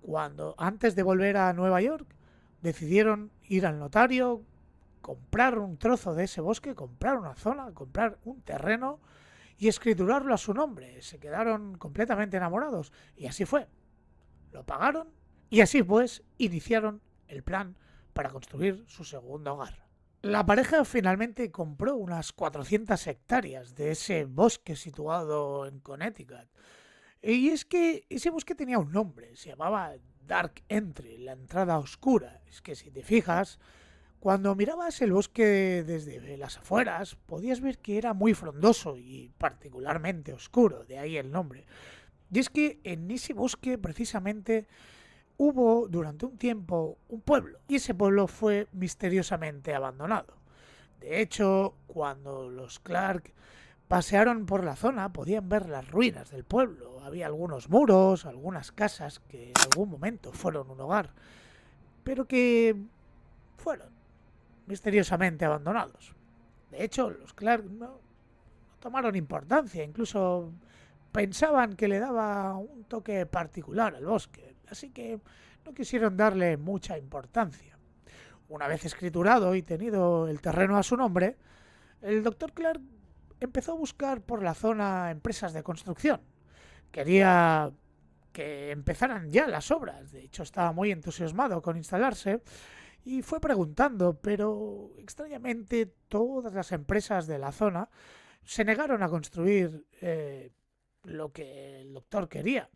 cuando antes de volver a Nueva York decidieron ir al notario, comprar un trozo de ese bosque, comprar una zona, comprar un terreno y escriturarlo a su nombre. Se quedaron completamente enamorados y así fue. Lo pagaron y así pues iniciaron el plan para construir su segundo hogar. La pareja finalmente compró unas 400 hectáreas de ese bosque situado en Connecticut. Y es que ese bosque tenía un nombre, se llamaba Dark Entry, la entrada oscura. Es que si te fijas, cuando mirabas el bosque desde las afueras, podías ver que era muy frondoso y particularmente oscuro, de ahí el nombre. Y es que en ese bosque precisamente hubo durante un tiempo un pueblo, y ese pueblo fue misteriosamente abandonado. De hecho, cuando los Clark pasearon por la zona, podían ver las ruinas del pueblo. Había algunos muros, algunas casas que en algún momento fueron un hogar, pero que fueron misteriosamente abandonados. De hecho, los Clark no tomaron importancia, incluso pensaban que le daba un toque particular al bosque, así que no quisieron darle mucha importancia. Una vez escriturado y tenido el terreno a su nombre, el doctor Clark empezó a buscar por la zona empresas de construcción. Quería que empezaran ya las obras, de hecho estaba muy entusiasmado con instalarse y fue preguntando, pero extrañamente todas las empresas de la zona se negaron a construir lo que el doctor quería.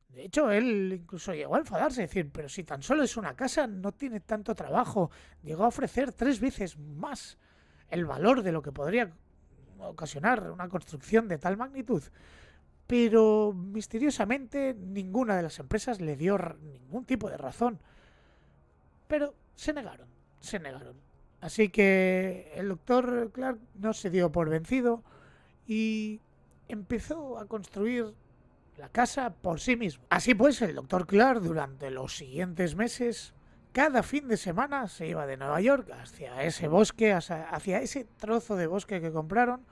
De hecho, él incluso llegó a enfadarse, decir, pero si tan solo es una casa, no tiene tanto trabajo. Llegó a ofrecer 3 veces más el valor de lo que podría ocasionar una construcción de tal magnitud. Pero misteriosamente ninguna de las empresas le dio ningún tipo de razón. Pero se negaron. Así que el doctor Clark no se dio por vencido y empezó a construir la casa por sí mismo. Así pues, el doctor Clark durante los siguientes meses, cada fin de semana se iba de Nueva York hacia ese bosque, hacia ese trozo de bosque que compraron,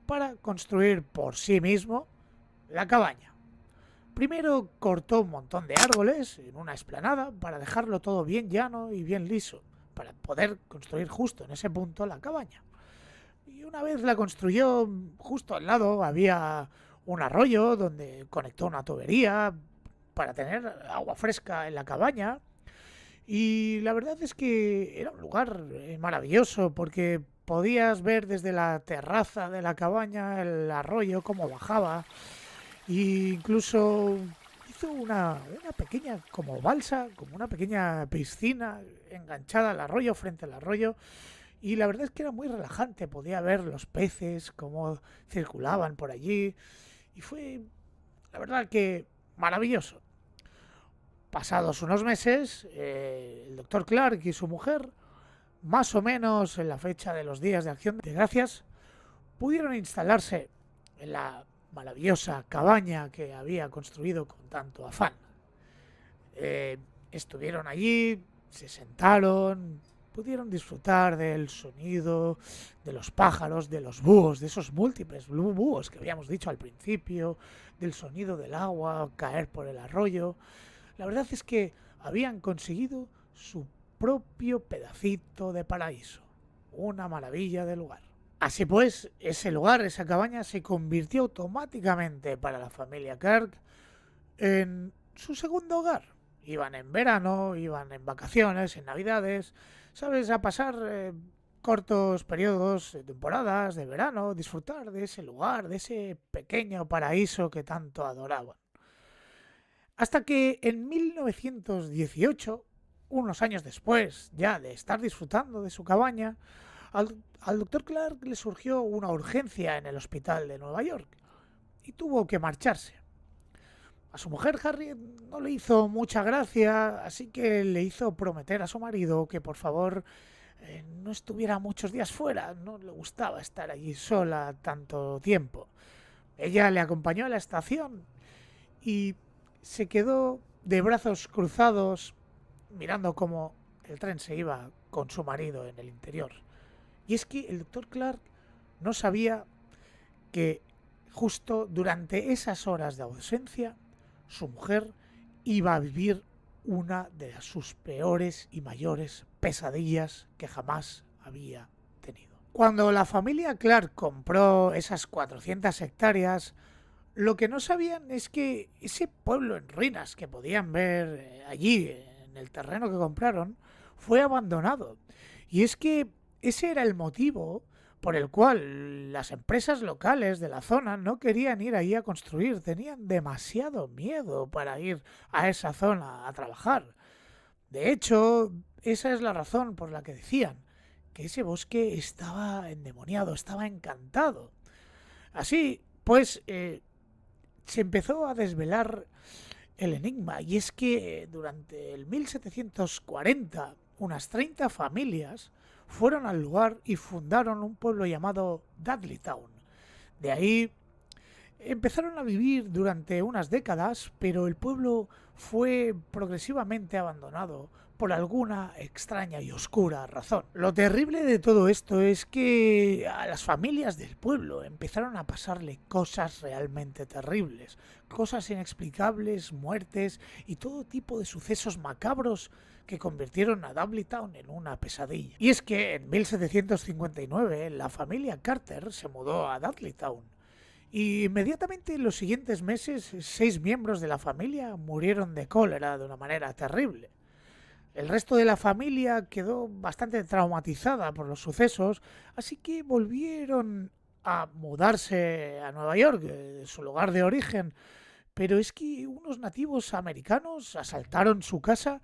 para construir por sí mismo la cabaña. Primero cortó un montón de árboles en una explanada para dejarlo todo bien llano y bien liso, para poder construir justo en ese punto la cabaña. Y una vez la construyó, justo al lado había un arroyo donde conectó una tubería para tener agua fresca en la cabaña. Y la verdad es que era un lugar maravilloso porque podías ver desde la terraza de la cabaña el arroyo cómo bajaba. E incluso hizo una pequeña como balsa, como una pequeña piscina enganchada al arroyo, frente al arroyo. Y la verdad es que era muy relajante, podía ver los peces, cómo circulaban por allí. Y fue, la verdad, que maravilloso. Pasados unos meses, el doctor Clark y su mujer, más o menos en la fecha de los días de Acción de Gracias, pudieron instalarse en la maravillosa cabaña que había construido con tanto afán. Eh, Estuvieron allí, se sentaron, pudieron disfrutar del sonido de los pájaros, de los búhos, de esos múltiples búhos que habíamos dicho al principio, del sonido del agua caer por el arroyo. La verdad es que habían conseguido su propio pedacito de paraíso. Una maravilla de lugar. Así pues, ese lugar, esa cabaña, se convirtió automáticamente para la familia Kirk en su segundo hogar. Iban en verano, iban en vacaciones, en navidades, ¿sabes? A pasar cortos periodos, temporadas de verano, disfrutar de ese lugar, de ese pequeño paraíso que tanto adoraban. Hasta que en 1918, unos años después ya de estar disfrutando de su cabaña, al doctor Clark le surgió una urgencia en el hospital de Nueva York y tuvo que marcharse. A su mujer Harriet no le hizo mucha gracia, así que le hizo prometer a su marido que por favor no estuviera muchos días fuera, no le gustaba estar allí sola tanto tiempo. Ella le acompañó a la estación y se quedó de brazos cruzados mirando cómo el tren se iba con su marido en el interior. Y es que el doctor Clark no sabía que justo durante esas horas de ausencia su mujer iba a vivir una de sus peores y mayores pesadillas que jamás había tenido. Cuando la familia Clark compró esas 400 hectáreas, lo que no sabían es que ese pueblo en ruinas que podían ver allí, en el terreno que compraron, fue abandonado. Y es que ese era el motivo por el cual las empresas locales de la zona no querían ir ahí a construir, tenían demasiado miedo para ir a esa zona a trabajar. De hecho, esa es la razón por la que decían que ese bosque estaba endemoniado, estaba encantado. Así, pues, se empezó a desvelar el enigma, y es que durante el 1740 unas 30 familias fueron al lugar y fundaron un pueblo llamado Dudleytown. De ahí empezaron a vivir durante unas décadas, pero el pueblo fue progresivamente abandonado por alguna extraña y oscura razón. Lo terrible de todo esto es que a las familias del pueblo empezaron a pasarle cosas realmente terribles, cosas inexplicables, muertes y todo tipo de sucesos macabros que convirtieron a Dudleytown en una pesadilla. Y es que en 1759 la familia Carter se mudó a Dudleytown. Y inmediatamente en los siguientes meses, 6 miembros de la familia murieron de cólera de una manera terrible. El resto de la familia quedó bastante traumatizada por los sucesos, así que volvieron a mudarse a Nueva York, su lugar de origen. Pero es que unos nativos americanos asaltaron su casa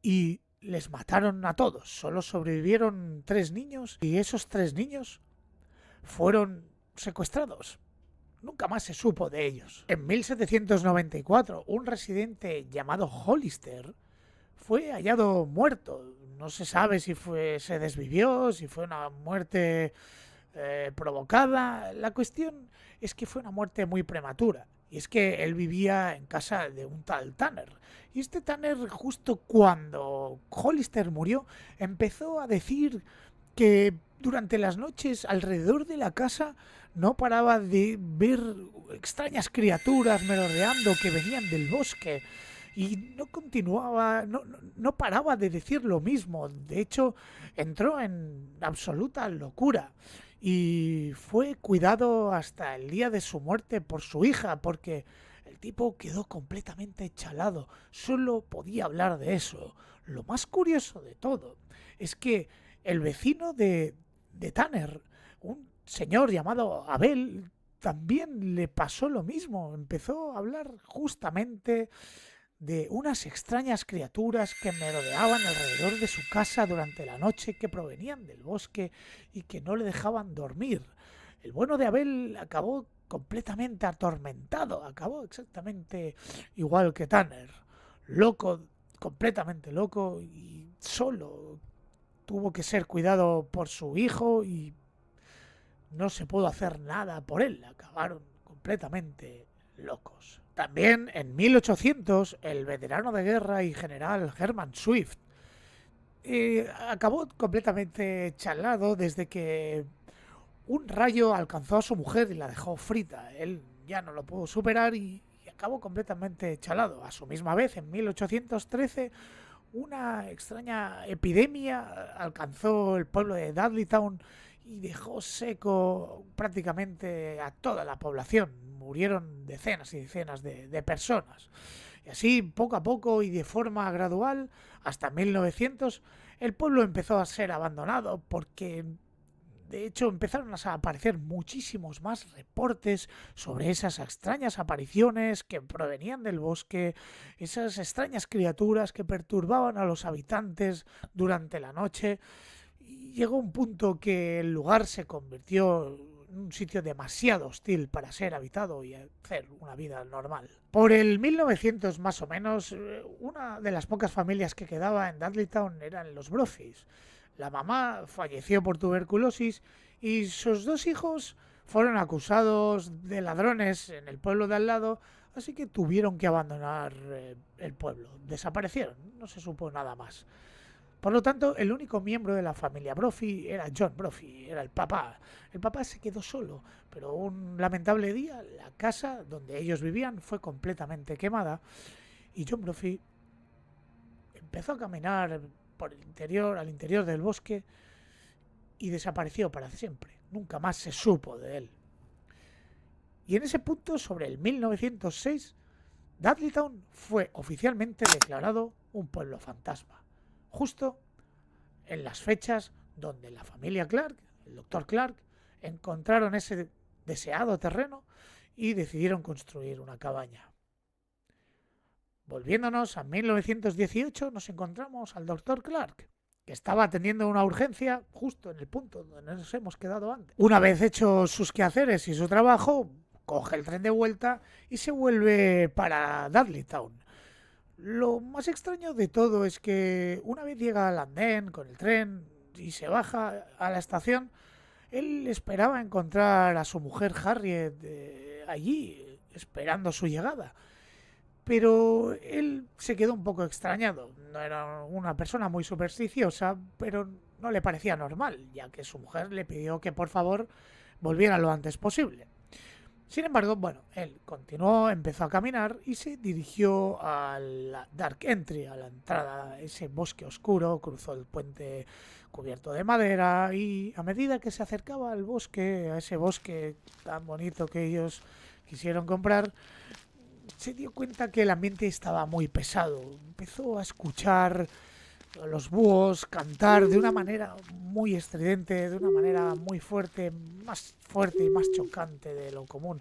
y les mataron a todos. Solo sobrevivieron 3 niños y esos 3 niños fueron secuestrados. Nunca más se supo de ellos. En 1794, un residente llamado Hollister fue hallado muerto. No se sabe si se desvivió, si fue una muerte provocada. La cuestión es que fue una muerte muy prematura. Y es que él vivía en casa de un tal Tanner. Y este Tanner, justo cuando Hollister murió, empezó a decir que durante las noches alrededor de la casa no paraba de ver extrañas criaturas merodeando que venían del bosque y no paraba de decir lo mismo. De hecho, entró en absoluta locura y fue cuidado hasta el día de su muerte por su hija, porque el tipo quedó completamente chalado, solo podía hablar de eso. Lo más curioso de todo es que el vecino de Tanner, un señor llamado Abel, también le pasó lo mismo. Empezó a hablar justamente de unas extrañas criaturas que merodeaban alrededor de su casa durante la noche, que provenían del bosque y que no le dejaban dormir. El bueno de Abel acabó completamente atormentado, acabó exactamente igual que Tanner, loco, completamente loco y solo. Tuvo que ser cuidado por su hijo y no se pudo hacer nada por él. Acabaron completamente locos. También en 1800 el veterano de guerra y general Hermann Swift acabó completamente chalado desde que un rayo alcanzó a su mujer y la dejó frita. Él ya no lo pudo superar y acabó completamente chalado. A su misma vez, en 1813, una extraña epidemia alcanzó el pueblo de Dudleytown y dejó seco prácticamente a toda la población. Murieron decenas y decenas de personas. Y así, poco a poco y de forma gradual, hasta 1900, el pueblo empezó a ser abandonado porque de hecho empezaron a aparecer muchísimos más reportes sobre esas extrañas apariciones que provenían del bosque, esas extrañas criaturas que perturbaban a los habitantes durante la noche. Y llegó un punto que el lugar se convirtió en un sitio demasiado hostil para ser habitado y hacer una vida normal. Por el 1900 más o menos, una de las pocas familias que quedaba en Dudleytown eran los Brophies. La mamá falleció por tuberculosis y sus dos hijos fueron acusados de ladrones en el pueblo de al lado, así que tuvieron que abandonar el pueblo. Desaparecieron, no se supo nada más. Por lo tanto, el único miembro de la familia Brophy era John Brophy, era el papá. El papá se quedó solo, pero un lamentable día la casa donde ellos vivían fue completamente quemada y John Brophy empezó a caminar por el interior, al interior del bosque y desapareció para siempre. Nunca más se supo de él. Y en ese punto, sobre el 1906, Dudleytown fue oficialmente declarado un pueblo fantasma. Justo en las fechas donde la familia Clark, el doctor Clark, encontraron ese deseado terreno y decidieron construir una cabaña. Volviéndonos a 1918, nos encontramos al doctor Clark, que estaba atendiendo una urgencia justo en el punto donde nos hemos quedado antes. Una vez hechos sus quehaceres y su trabajo, coge el tren de vuelta y se vuelve para Dudleytown. Lo más extraño de todo es que una vez llega al andén con el tren y se baja a la estación, él esperaba encontrar a su mujer Harriet allí, esperando su llegada. Pero él se quedó un poco extrañado. No era una persona muy supersticiosa, pero no le parecía normal, ya que su mujer le pidió que por favor volviera lo antes posible. Sin embargo, bueno, él continuó, empezó a caminar y se dirigió a la Dark Entry, a la entrada a ese bosque oscuro, cruzó el puente cubierto de madera y a medida que se acercaba al bosque, a ese bosque tan bonito que ellos quisieron comprar, se dio cuenta que el ambiente estaba muy pesado. Empezó a escuchar a los búhos cantar de una manera muy estridente, de una manera muy fuerte y más chocante de lo común,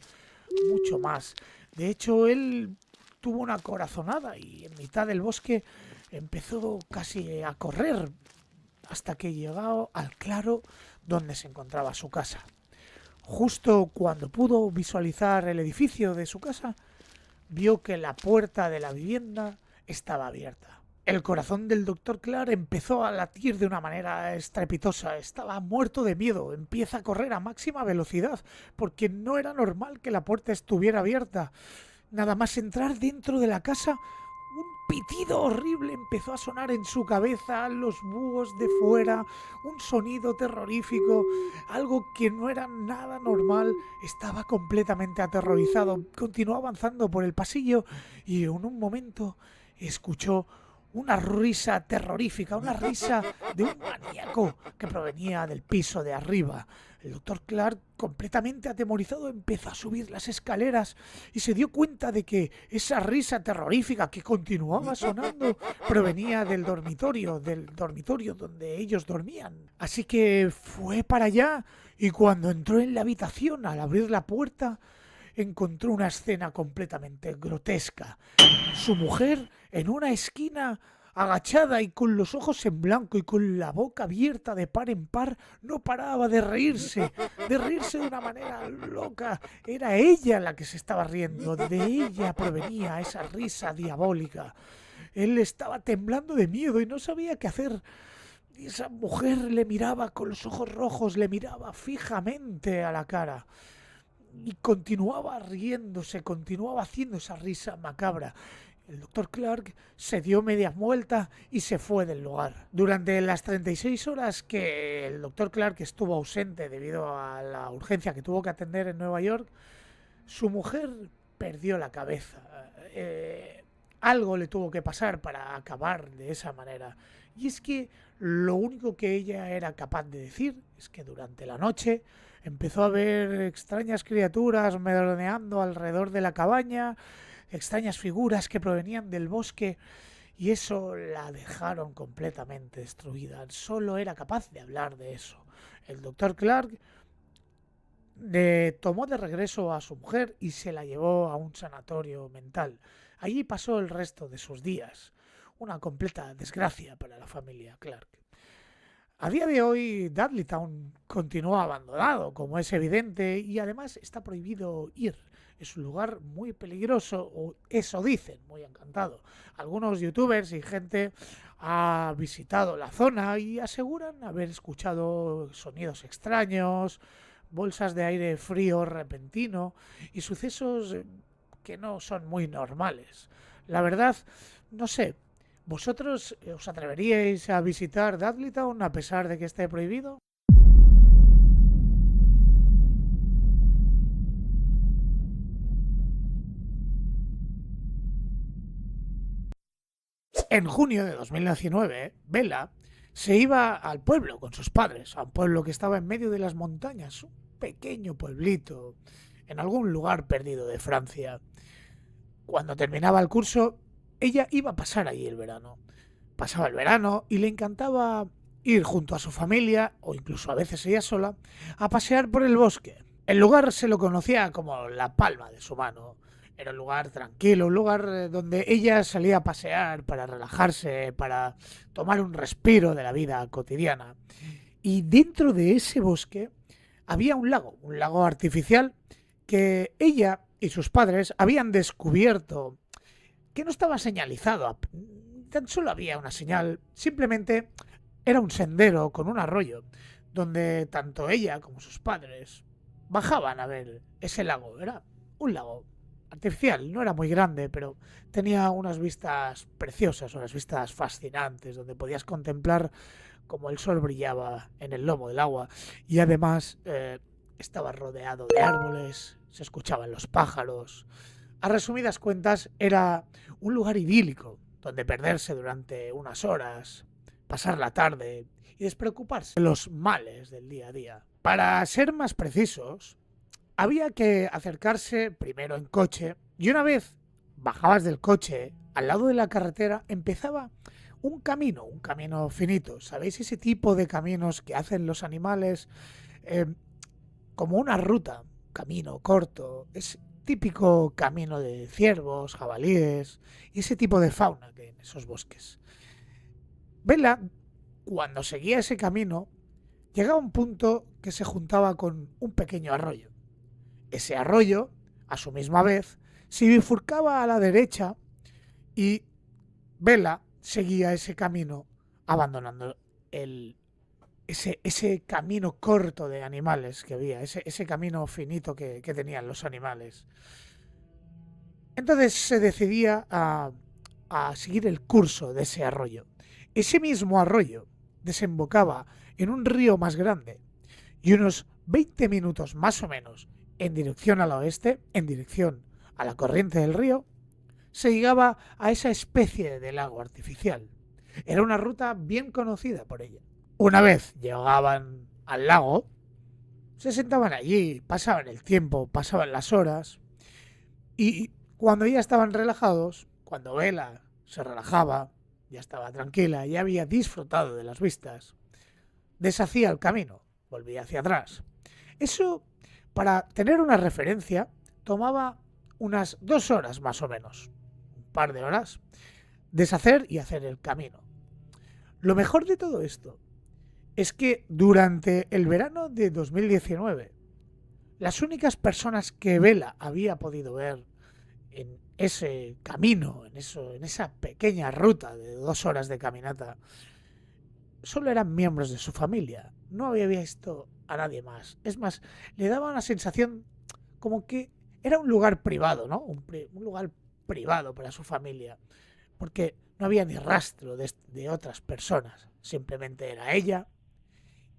mucho más. De hecho, él tuvo una corazonada y en mitad del bosque empezó casi a correr hasta que llegó al claro donde se encontraba su casa. Justo cuando pudo visualizar el edificio de su casa, vio que la puerta de la vivienda estaba abierta. El corazón del doctor Clark empezó a latir de una manera estrepitosa. Estaba muerto de miedo. Empieza a correr a máxima velocidad porque no era normal que la puerta estuviera abierta. Nada más entrar dentro de la casa, un pitido horrible empezó a sonar en su cabeza, los búhos de fuera, un sonido terrorífico, algo que no era nada normal. Estaba completamente aterrorizado. Continuó avanzando por el pasillo y en un momento escuchó una risa terrorífica, una risa de un maníaco que provenía del piso de arriba. El doctor Clark, completamente atemorizado, empezó a subir las escaleras y se dio cuenta de que esa risa terrorífica que continuaba sonando provenía del dormitorio donde ellos dormían. Así que fue para allá y cuando entró en la habitación, al abrir la puerta, encontró una escena completamente grotesca. Su mujer en una esquina, agachada y con los ojos en blanco y con la boca abierta de par en par, no paraba de reírse de una manera loca. Era ella la que se estaba riendo, de ella provenía esa risa diabólica. Él estaba temblando de miedo y no sabía qué hacer. Y esa mujer le miraba con los ojos rojos, le miraba fijamente a la cara. y continuaba riéndose, continuaba haciendo esa risa macabra. El doctor Clark se dio media vuelta y se fue del lugar. Durante las 36 horas que el doctor Clark estuvo ausente debido a la urgencia que tuvo que atender en Nueva York, su mujer perdió la cabeza. Algo le tuvo que pasar para acabar de esa manera. Y es que lo único que ella era capaz de decir es que durante la noche empezó a ver extrañas criaturas merodeando alrededor de la cabaña, extrañas figuras que provenían del bosque, y eso la dejaron completamente destruida. Solo era capaz de hablar de eso. El doctor Clark tomó de regreso a su mujer y se la llevó a un sanatorio mental. Allí pasó el resto de sus días. Una completa desgracia para la familia Clark. A día de hoy, Dudleytown continúa abandonado, como es evidente, y además está prohibido ir. Es un lugar muy peligroso, o eso dicen, muy encantado. Algunos youtubers y gente ha visitado la zona y aseguran haber escuchado sonidos extraños, bolsas de aire frío repentino y sucesos que no son muy normales. La verdad, no sé, ¿vosotros os atreveríais a visitar Dudleytown a pesar de que esté prohibido? En junio de 2019, Bella se iba al pueblo con sus padres, a un pueblo que estaba en medio de las montañas, un pequeño pueblito, en algún lugar perdido de Francia. Cuando terminaba el curso, ella iba a pasar allí el verano. Pasaba el verano y le encantaba ir junto a su familia, o incluso a veces ella sola, a pasear por el bosque. El lugar se lo conocía como la palma de su mano. Era un lugar tranquilo, un lugar donde ella salía a pasear para relajarse, para tomar un respiro de la vida cotidiana. Y dentro de ese bosque había un lago artificial que ella y sus padres habían descubierto que no estaba señalizado, tan solo había una señal, simplemente era un sendero con un arroyo, donde tanto ella como sus padres bajaban a ver ese lago. Era un lago artificial, no era muy grande, pero tenía unas vistas preciosas, unas vistas fascinantes, donde podías contemplar cómo el sol brillaba en el lomo del agua y además estaba rodeado de árboles, se escuchaban los pájaros. A resumidas cuentas, era un lugar idílico donde perderse durante unas horas, pasar la tarde y despreocuparse de los males del día a día. Para ser más precisos, había que acercarse primero en coche y una vez bajabas del coche, al lado de la carretera empezaba un camino finito. ¿Sabéis ese tipo de caminos que hacen los animales eh, como una ruta? Camino corto, es típico camino de ciervos, jabalíes y ese tipo de fauna que hay en esos bosques. Bella, cuando seguía ese camino, llegaba a un punto que se juntaba con un pequeño arroyo. Ese arroyo, a su misma vez, se bifurcaba a la derecha y Bella seguía ese camino abandonando ese camino corto de animales que había, ese camino finito que tenían los animales. Entonces se decidía a seguir el curso de ese arroyo. Ese mismo arroyo desembocaba en un río más grande y unos 20 minutos más o menos en dirección al oeste, en dirección a la corriente del río, se llegaba a esa especie de lago artificial. Era una ruta bien conocida por ella. Una vez llegaban al lago, se sentaban allí, pasaban el tiempo, pasaban las horas, y cuando ya estaban relajados, cuando Bella se relajaba, ya estaba tranquila, ya había disfrutado de las vistas, deshacía el camino, volvía hacia atrás. Eso, para tener una referencia, tomaba unas 2 horas más o menos, un par de horas, deshacer y hacer el camino. Lo mejor de todo esto es que durante el verano de 2019, las únicas personas que Bella había podido ver en ese camino, en esa pequeña ruta de 2 horas de caminata, solo eran miembros de su familia. No había visto a nadie más. Es más, le daba una sensación como que era un lugar privado, ¿no? Un lugar privado para su familia, porque no había ni rastro de otras personas, simplemente era ella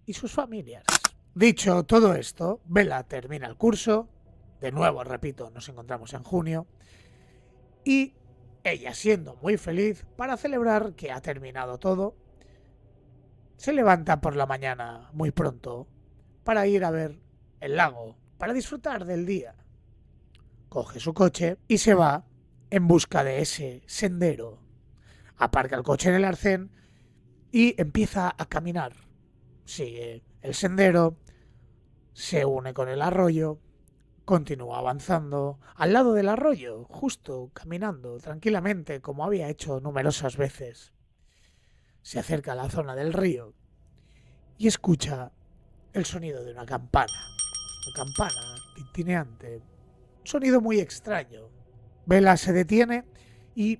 y sus familiares. Dicho todo esto, Bella termina el curso, de nuevo, repito, nos encontramos en junio, y ella, siendo muy feliz para celebrar que ha terminado todo, se levanta por la mañana muy pronto para ir a ver el lago, para disfrutar del día. Coge su coche y se va en busca de ese sendero. Aparca el coche en el arcén y empieza a caminar. Sigue el sendero, se une con el arroyo, continúa avanzando al lado del arroyo, justo caminando tranquilamente como había hecho numerosas veces. Se acerca a la zona del río y escucha el sonido de una campana tintineante, un sonido muy extraño. Bella se detiene y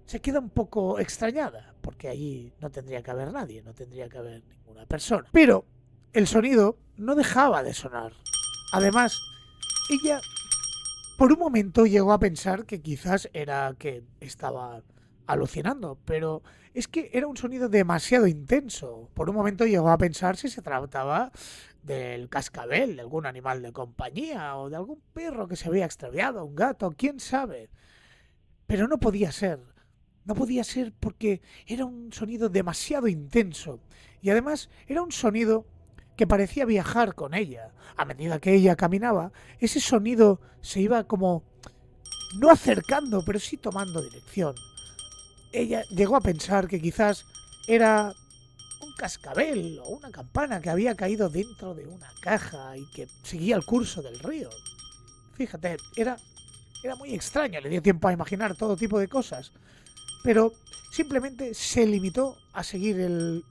se queda un poco extrañada, porque allí no tendría que haber nadie, no tendría que haber ninguna persona. Pero el sonido no dejaba de sonar. Además, ella por un momento llegó a pensar que quizás era que estaba alucinando, pero es que era un sonido demasiado intenso. Por un momento llegó a pensar si se trataba del cascabel, de algún animal de compañía o de algún perro que se había extraviado, un gato, quién sabe. Pero no podía ser. No podía ser porque era un sonido demasiado intenso. Y además era un sonido que parecía viajar con ella. A medida que ella caminaba, ese sonido se iba como no acercando, pero sí tomando dirección. Ella llegó a pensar que quizás era un cascabel o una campana que había caído dentro de una caja y que seguía el curso del río. Fíjate, era muy extraño, le dio tiempo a imaginar todo tipo de cosas, pero simplemente se limitó a seguir el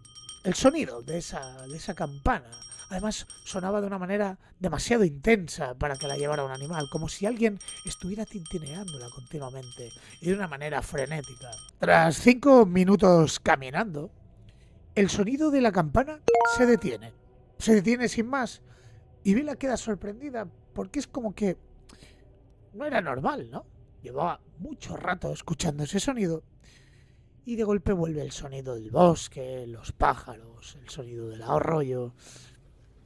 sonido de esa campana. Además, sonaba de una manera demasiado intensa para que la llevara un animal, como si alguien estuviera tintineándola continuamente y de una manera frenética. Tras 5 minutos caminando, el sonido de la campana se detiene. Se detiene sin más y Bella queda sorprendida porque es como que no era normal, ¿no? Llevaba mucho rato escuchando ese sonido y de golpe vuelve el sonido del bosque, los pájaros, el sonido del arroyo,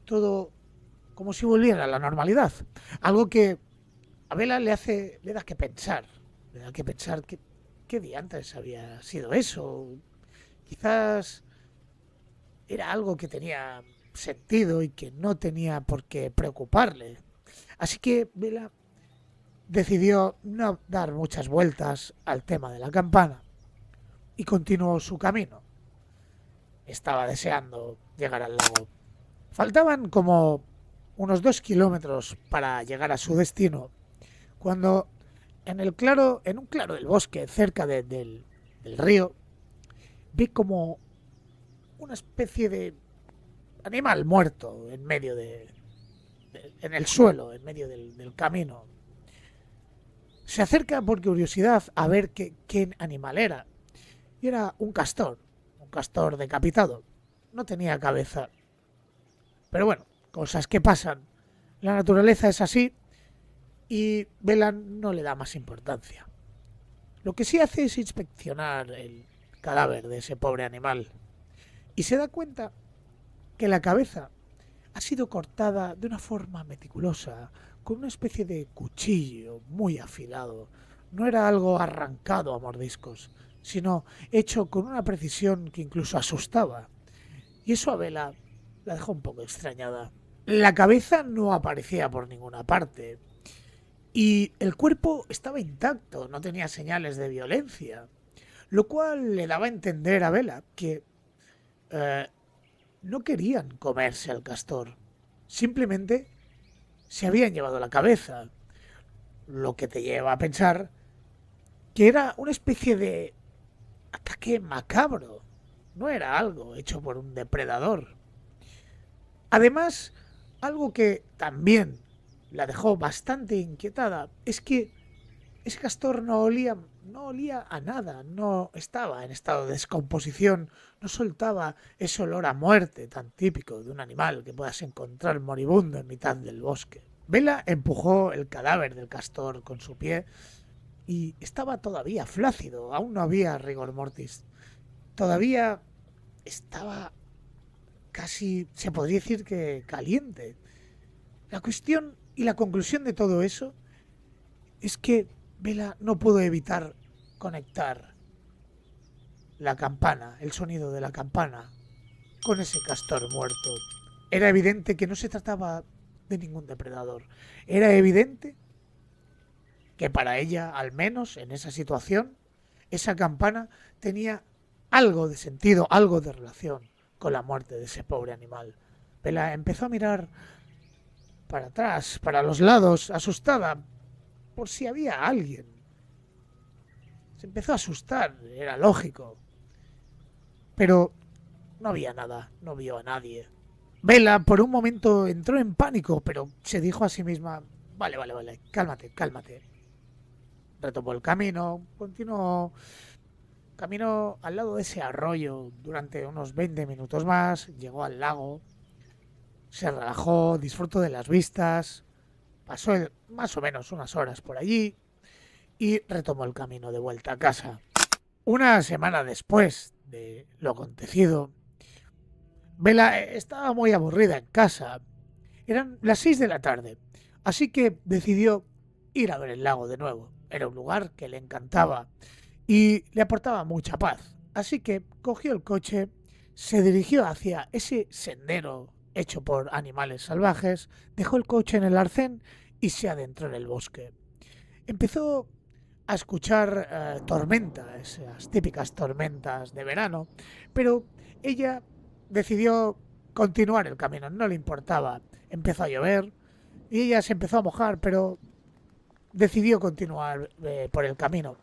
todo como si volviera a la normalidad. Algo que a Bella le da que pensar qué diantres había sido eso. Quizás era algo que tenía sentido y que no tenía por qué preocuparle. Así que Bella decidió no dar muchas vueltas al tema de la campana y continuó su camino. Estaba deseando llegar al lago. Faltaban como unos 2 kilómetros para llegar a su destino, cuando en un claro del bosque, cerca del río, vi como una especie de animal muerto en el suelo, en medio del camino. Se acerca por curiosidad a ver qué animal era. Y era un castor decapitado. No tenía cabeza. Pero bueno, cosas que pasan. La naturaleza es así y Bella no le da más importancia. Lo que sí hace es inspeccionar el cadáver de ese pobre animal y se da cuenta que la cabeza ha sido cortada de una forma meticulosa, con una especie de cuchillo muy afilado. No era algo arrancado a mordiscos, sino hecho con una precisión que incluso asustaba. Y eso a Bella la dejó un poco extrañada. La cabeza no aparecía por ninguna parte. Y el cuerpo estaba intacto, no tenía señales de violencia. Lo cual le daba a entender a Bella que eh, no querían comerse al castor. Simplemente se habían llevado la cabeza. Lo que te lleva a pensar que era una especie de ataque macabro. No era algo hecho por un depredador. Además, algo que también la dejó bastante inquietada es que ese castor no olía a nada, no estaba en estado de descomposición, no soltaba ese olor a muerte tan típico de un animal que puedas encontrar moribundo en mitad del bosque. Vela empujó el cadáver del castor con su pie y estaba todavía flácido, aún no había rigor mortis. Todavía estaba casi, se podría decir que caliente. La cuestión y la conclusión de todo eso es que Vela no pudo evitar conectar la campana, el sonido de la campana, con ese castor muerto. Era evidente que no se trataba de ningún depredador. Era evidente que para ella, al menos en esa situación, esa campana tenía algo de sentido, algo de relación con la muerte de ese pobre animal. Vela empezó a mirar para atrás, para los lados, asustada por si había alguien. Se empezó a asustar, era lógico. Pero no había nada, no vio a nadie. Vela por un momento entró en pánico, pero se dijo a sí misma, vale, cálmate. Retomó el camino, continuó camino al lado de ese arroyo durante unos 20 minutos más, llegó al lago, se relajó, disfrutó de las vistas, pasó más o menos unas horas por allí y retomó el camino de vuelta a casa. Una semana después de lo acontecido, Vela estaba muy aburrida en casa. Eran las 6 de la tarde, así que decidió ir a ver el lago de nuevo. Era un lugar que le encantaba y le aportaba mucha paz. Así que cogió el coche, se dirigió hacia ese sendero hecho por animales salvajes, dejó el coche en el arcén y se adentró en el bosque. Empezó a escuchar tormentas, esas típicas tormentas de verano, pero ella decidió continuar el camino, no le importaba. Empezó a llover y ella se empezó a mojar, pero decidió continuar por el camino.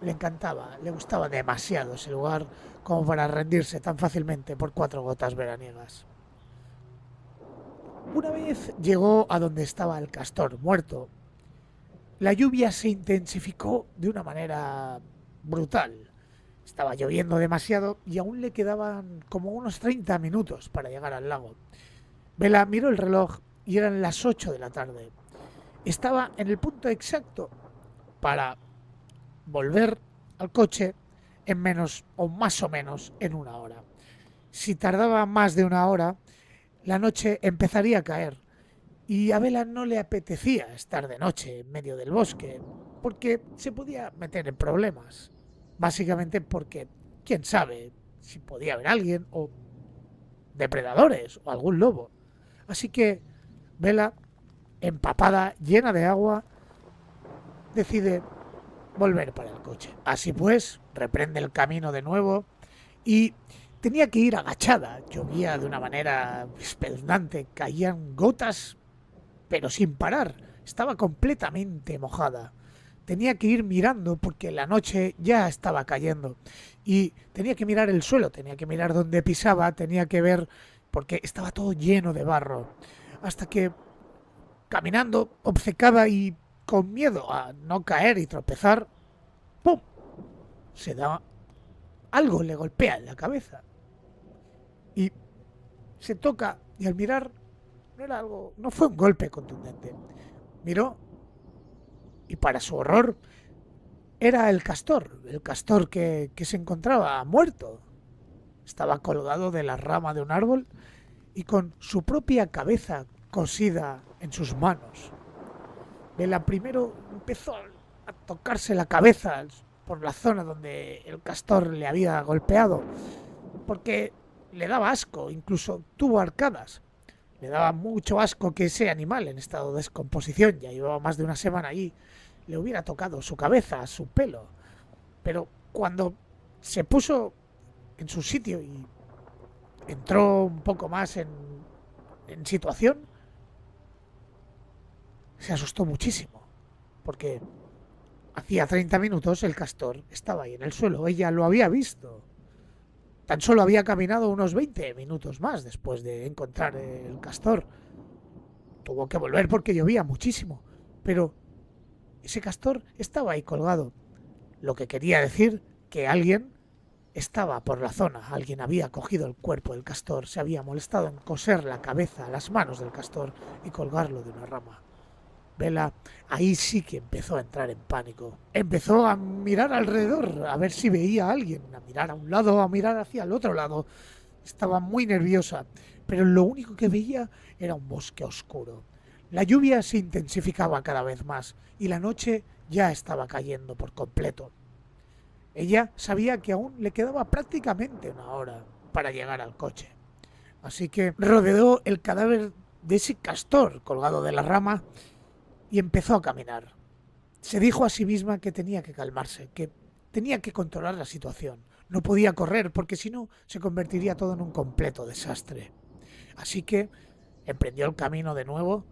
Le encantaba, le gustaba demasiado ese lugar como para rendirse tan fácilmente por 4 gotas veraniegas. Una vez llegó a donde estaba el castor muerto, la lluvia se intensificó de una manera brutal. Estaba lloviendo demasiado y aún le quedaban como unos 30 minutos para llegar al lago. Vela miró el reloj y eran las 8 de la tarde. Estaba en el punto exacto para volver al coche en menos o más o menos en una hora. Si tardaba más de una hora, la noche empezaría a caer y a Vela no le apetecía estar de noche en medio del bosque porque se podía meter en problemas. Básicamente porque, quién sabe, si podía haber alguien o depredadores o algún lobo. Así que Vela, empapada, llena de agua, decide volver para el coche. Así pues, reprende el camino de nuevo y tenía que ir agachada. Llovía de una manera espeluznante, caían gotas, pero sin parar. Estaba completamente mojada. Tenía que ir mirando porque la noche ya estaba cayendo y tenía que mirar el suelo, tenía que mirar dónde pisaba, tenía que ver porque estaba todo lleno de barro. Hasta que, caminando, obcecada y con miedo a no caer y tropezar, ¡pum! Se da algo, le golpea en la cabeza y se toca y al mirar no era algo, no fue un golpe contundente. Miró y para su horror era el castor que se encontraba muerto. Estaba colgado de la rama de un árbol y con su propia cabeza cosida en sus manos. Vela primero empezó a tocarse la cabeza por la zona donde el castor le había golpeado, porque le daba asco, incluso tuvo arcadas. Le daba mucho asco que ese animal en estado de descomposición, ya llevaba más de una semana allí, le hubiera tocado su cabeza, su pelo. Pero cuando se puso en su sitio y entró un poco más en situación, se asustó muchísimo, porque hacía 30 minutos el castor estaba ahí en el suelo, ella lo había visto. Tan solo había caminado unos 20 minutos más después de encontrar el castor. Tuvo que volver porque llovía muchísimo, pero ese castor estaba ahí colgado, lo que quería decir que alguien estaba por la zona, alguien había cogido el cuerpo del castor, se había molestado en coser la cabeza, las manos del castor y colgarlo de una rama. Bella ahí sí que empezó a entrar en pánico. Empezó a mirar alrededor, a ver si veía a alguien, a mirar a un lado, a mirar hacia el otro lado. Estaba muy nerviosa, pero lo único que veía era un bosque oscuro. La lluvia se intensificaba cada vez más y la noche ya estaba cayendo por completo. Ella sabía que aún le quedaba prácticamente una hora para llegar al coche. Así que rodeó el cadáver de ese castor colgado de la rama y empezó a caminar. Se dijo a sí misma que tenía que calmarse, que tenía que controlar la situación. No podía correr porque si no se convertiría todo en un completo desastre. Así que emprendió el camino de nuevo,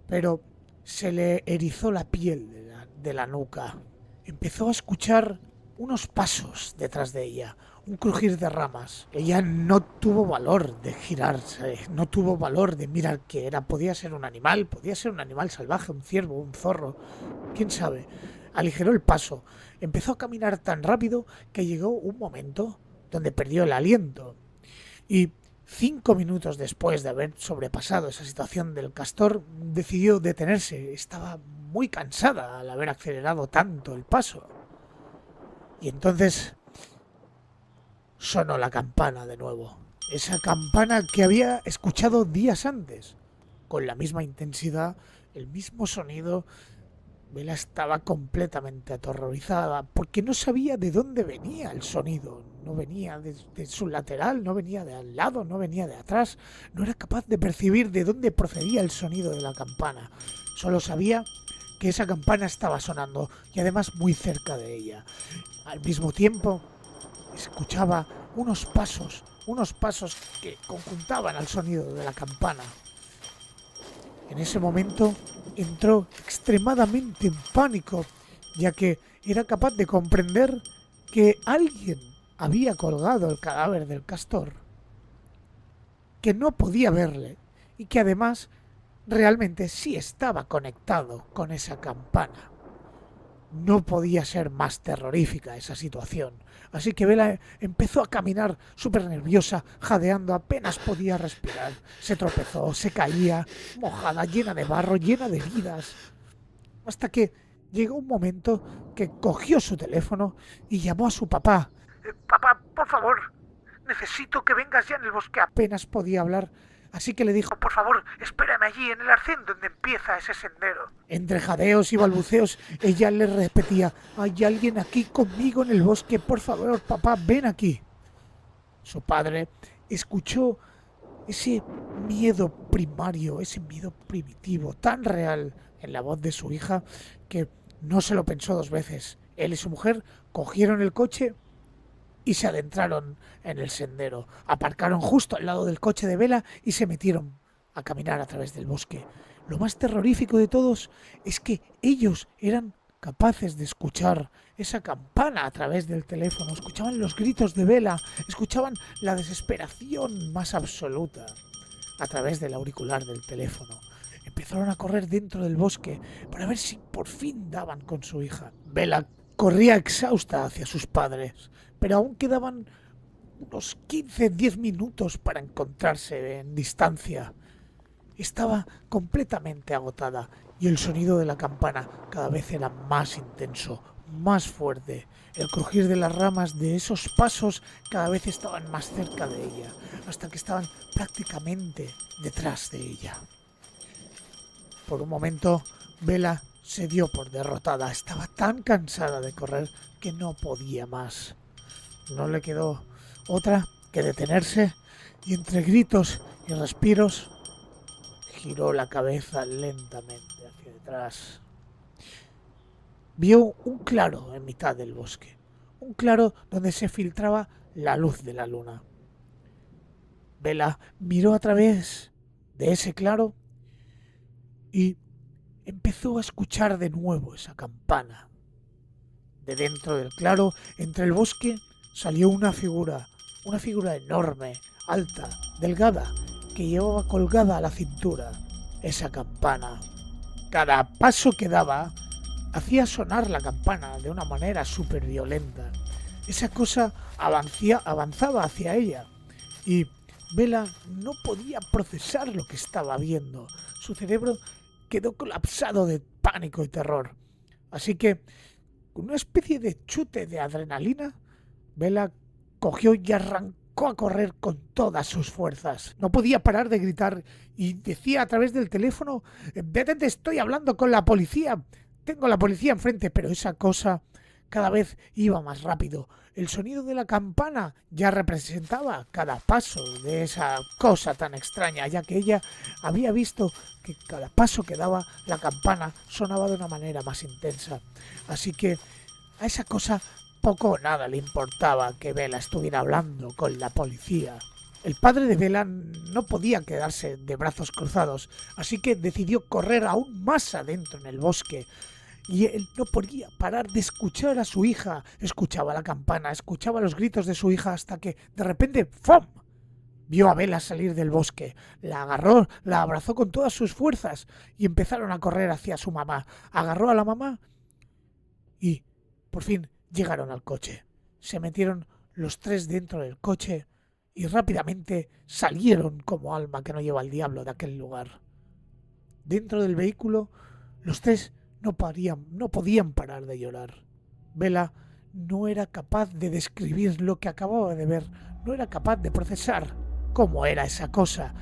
pero se le erizó la piel de la nuca. Empezó a escuchar unos pasos detrás de ella, un crujir de ramas. Ella no tuvo valor de girarse, no tuvo valor de mirar qué era. Podía ser un animal salvaje, un ciervo, un zorro, quién sabe. Aligeró el paso, empezó a caminar tan rápido que llegó un momento donde perdió el aliento. Y 5 minutos después de haber sobrepasado esa situación del castor, decidió detenerse. Estaba muy cansada al haber acelerado tanto el paso. Y entonces sonó la campana de nuevo. Esa campana que había escuchado días antes. Con la misma intensidad, el mismo sonido. Bella estaba completamente aterrorizada porque no sabía de dónde venía el sonido. No venía de su lateral, no venía de al lado, no venía de atrás. No era capaz de percibir de dónde procedía el sonido de la campana. Solo sabía que esa campana estaba sonando y además muy cerca de ella. Al mismo tiempo, escuchaba unos pasos que conjuntaban al sonido de la campana. En ese momento entró extremadamente en pánico, ya que era capaz de comprender que alguien había colgado el cadáver del castor, que no podía verle y que además realmente sí estaba conectado con esa campana. No podía ser más terrorífica esa situación. Así que Bella empezó a caminar súper nerviosa, jadeando, apenas podía respirar. Se tropezó, se caía, mojada, llena de barro, llena de heridas. Hasta que llegó un momento que cogió su teléfono y llamó a su papá. Papá, por favor, necesito que vengas ya en el bosque. Apenas podía hablar. Así que le dijo, por favor, espérame allí en el arcén donde empieza ese sendero. Entre jadeos y balbuceos, ella le repetía, hay alguien aquí conmigo en el bosque, por favor, papá, ven aquí. Su padre escuchó ese miedo primario, ese miedo primitivo, tan real en la voz de su hija, que no se lo pensó dos veces. Él y su mujer cogieron el coche y se adentraron en el sendero. Aparcaron justo al lado del coche de Bella y se metieron a caminar a través del bosque. Lo más terrorífico de todos es que ellos eran capaces de escuchar esa campana a través del teléfono, escuchaban los gritos de Bella, escuchaban la desesperación más absoluta a través del auricular del teléfono. Empezaron a correr dentro del bosque para ver si por fin daban con su hija. Bella corría exhausta hacia sus padres, pero aún quedaban unos 15-10 minutos para encontrarse en distancia. Estaba completamente agotada y el sonido de la campana cada vez era más intenso, más fuerte. El crujir de las ramas de esos pasos cada vez estaban más cerca de ella, hasta que estaban prácticamente detrás de ella. Por un momento, Bella se dio por derrotada. Estaba tan cansada de correr que no podía más. No le quedó otra que detenerse y entre gritos y respiros giró la cabeza lentamente hacia detrás. Vio un claro en mitad del bosque, un claro donde se filtraba la luz de la luna. Bella miró a través de ese claro y empezó a escuchar de nuevo esa campana. De dentro del claro, entre el bosque, salió una figura enorme, alta, delgada, que llevaba colgada a la cintura esa campana. Cada paso que daba hacía sonar la campana de una manera súper violenta. Esa cosa avanzaba hacia ella y Bella no podía procesar lo que estaba viendo. Su cerebro quedó colapsado de pánico y terror. Así que, con una especie de chute de adrenalina, Bella cogió y arrancó a correr con todas sus fuerzas. No podía parar de gritar y decía a través del teléfono: «Detente, estoy hablando con la policía. Tengo la policía enfrente». Pero esa cosa cada vez iba más rápido. El sonido de la campana ya representaba cada paso de esa cosa tan extraña, ya que ella había visto que cada paso que daba la campana sonaba de una manera más intensa. Así que a esa cosa poco o nada le importaba que Bella estuviera hablando con la policía. El padre de Bella no podía quedarse de brazos cruzados, así que decidió correr aún más adentro en el bosque. Y él no podía parar de escuchar a su hija. Escuchaba la campana, escuchaba los gritos de su hija hasta que, de repente, ¡fum!, vio a Bella salir del bosque. La agarró, la abrazó con todas sus fuerzas y empezaron a correr hacia su mamá. Agarró a la mamá y, por fin, llegaron al coche. Se metieron los tres dentro del coche y rápidamente salieron como alma que no lleva al diablo de aquel lugar. Dentro del vehículo, los tres no podían parar de llorar. Bella no era capaz de describir lo que acababa de ver, no era capaz de procesar cómo era esa cosa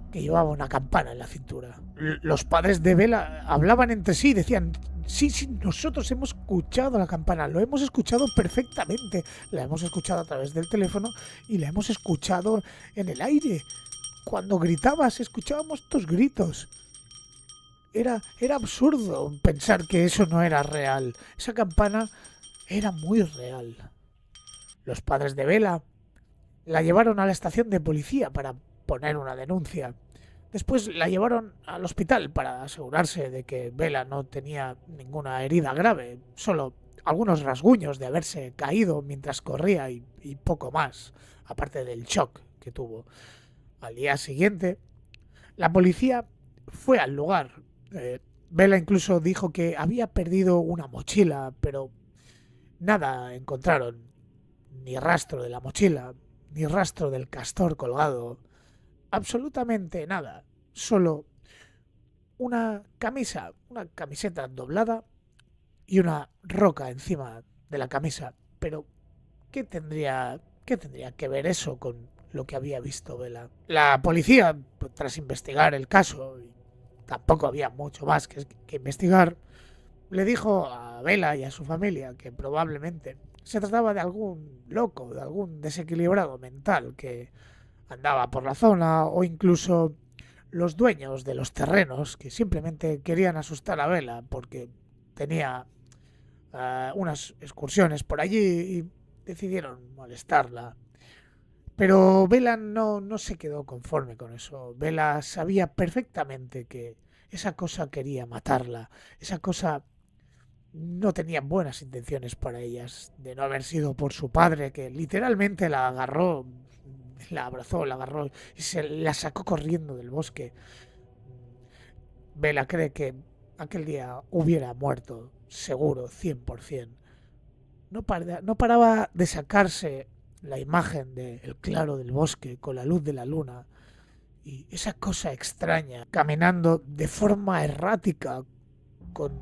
que llevaba una campana en la cintura. Los padres de Bella hablaban entre sí, decían: sí, nosotros hemos escuchado la campana, lo hemos escuchado perfectamente, la hemos escuchado a través del teléfono y la hemos escuchado en el aire. Cuando gritabas, escuchábamos tus gritos. Era absurdo pensar que eso no era real. Esa campana era muy real. Los padres de Bella la llevaron a la estación de policía para poner una denuncia. Después la llevaron al hospital para asegurarse de que Bella no tenía ninguna herida grave, solo algunos rasguños de haberse caído mientras corría y poco más, aparte del shock que tuvo. Al día siguiente, la policía fue al lugar. Bella incluso dijo que había perdido una mochila, pero nada encontraron. Ni rastro de la mochila, ni rastro del castor colgado. Absolutamente nada. Solo una camiseta doblada y una roca encima de la camisa. Pero, ¿qué tendría que ver eso con lo que había visto Bella? La policía, tras investigar el caso, y tampoco había mucho más que investigar, le dijo a Bella y a su familia que probablemente se trataba de algún loco, de algún desequilibrado mental que andaba por la zona, o incluso los dueños de los terrenos que simplemente querían asustar a Bella porque tenía unas excursiones por allí y decidieron molestarla. Pero Bella no se quedó conforme con eso. Bella sabía perfectamente que esa cosa quería matarla. Esa cosa no tenía buenas intenciones para ellas, de no haber sido por su padre, que literalmente la agarró, la abrazó, la agarró y se la sacó corriendo del bosque. Bella cree que aquel día hubiera muerto, seguro, 100%. No paraba de sacarse la imagen del claro del bosque con la luz de la luna y esa cosa extraña caminando de forma errática con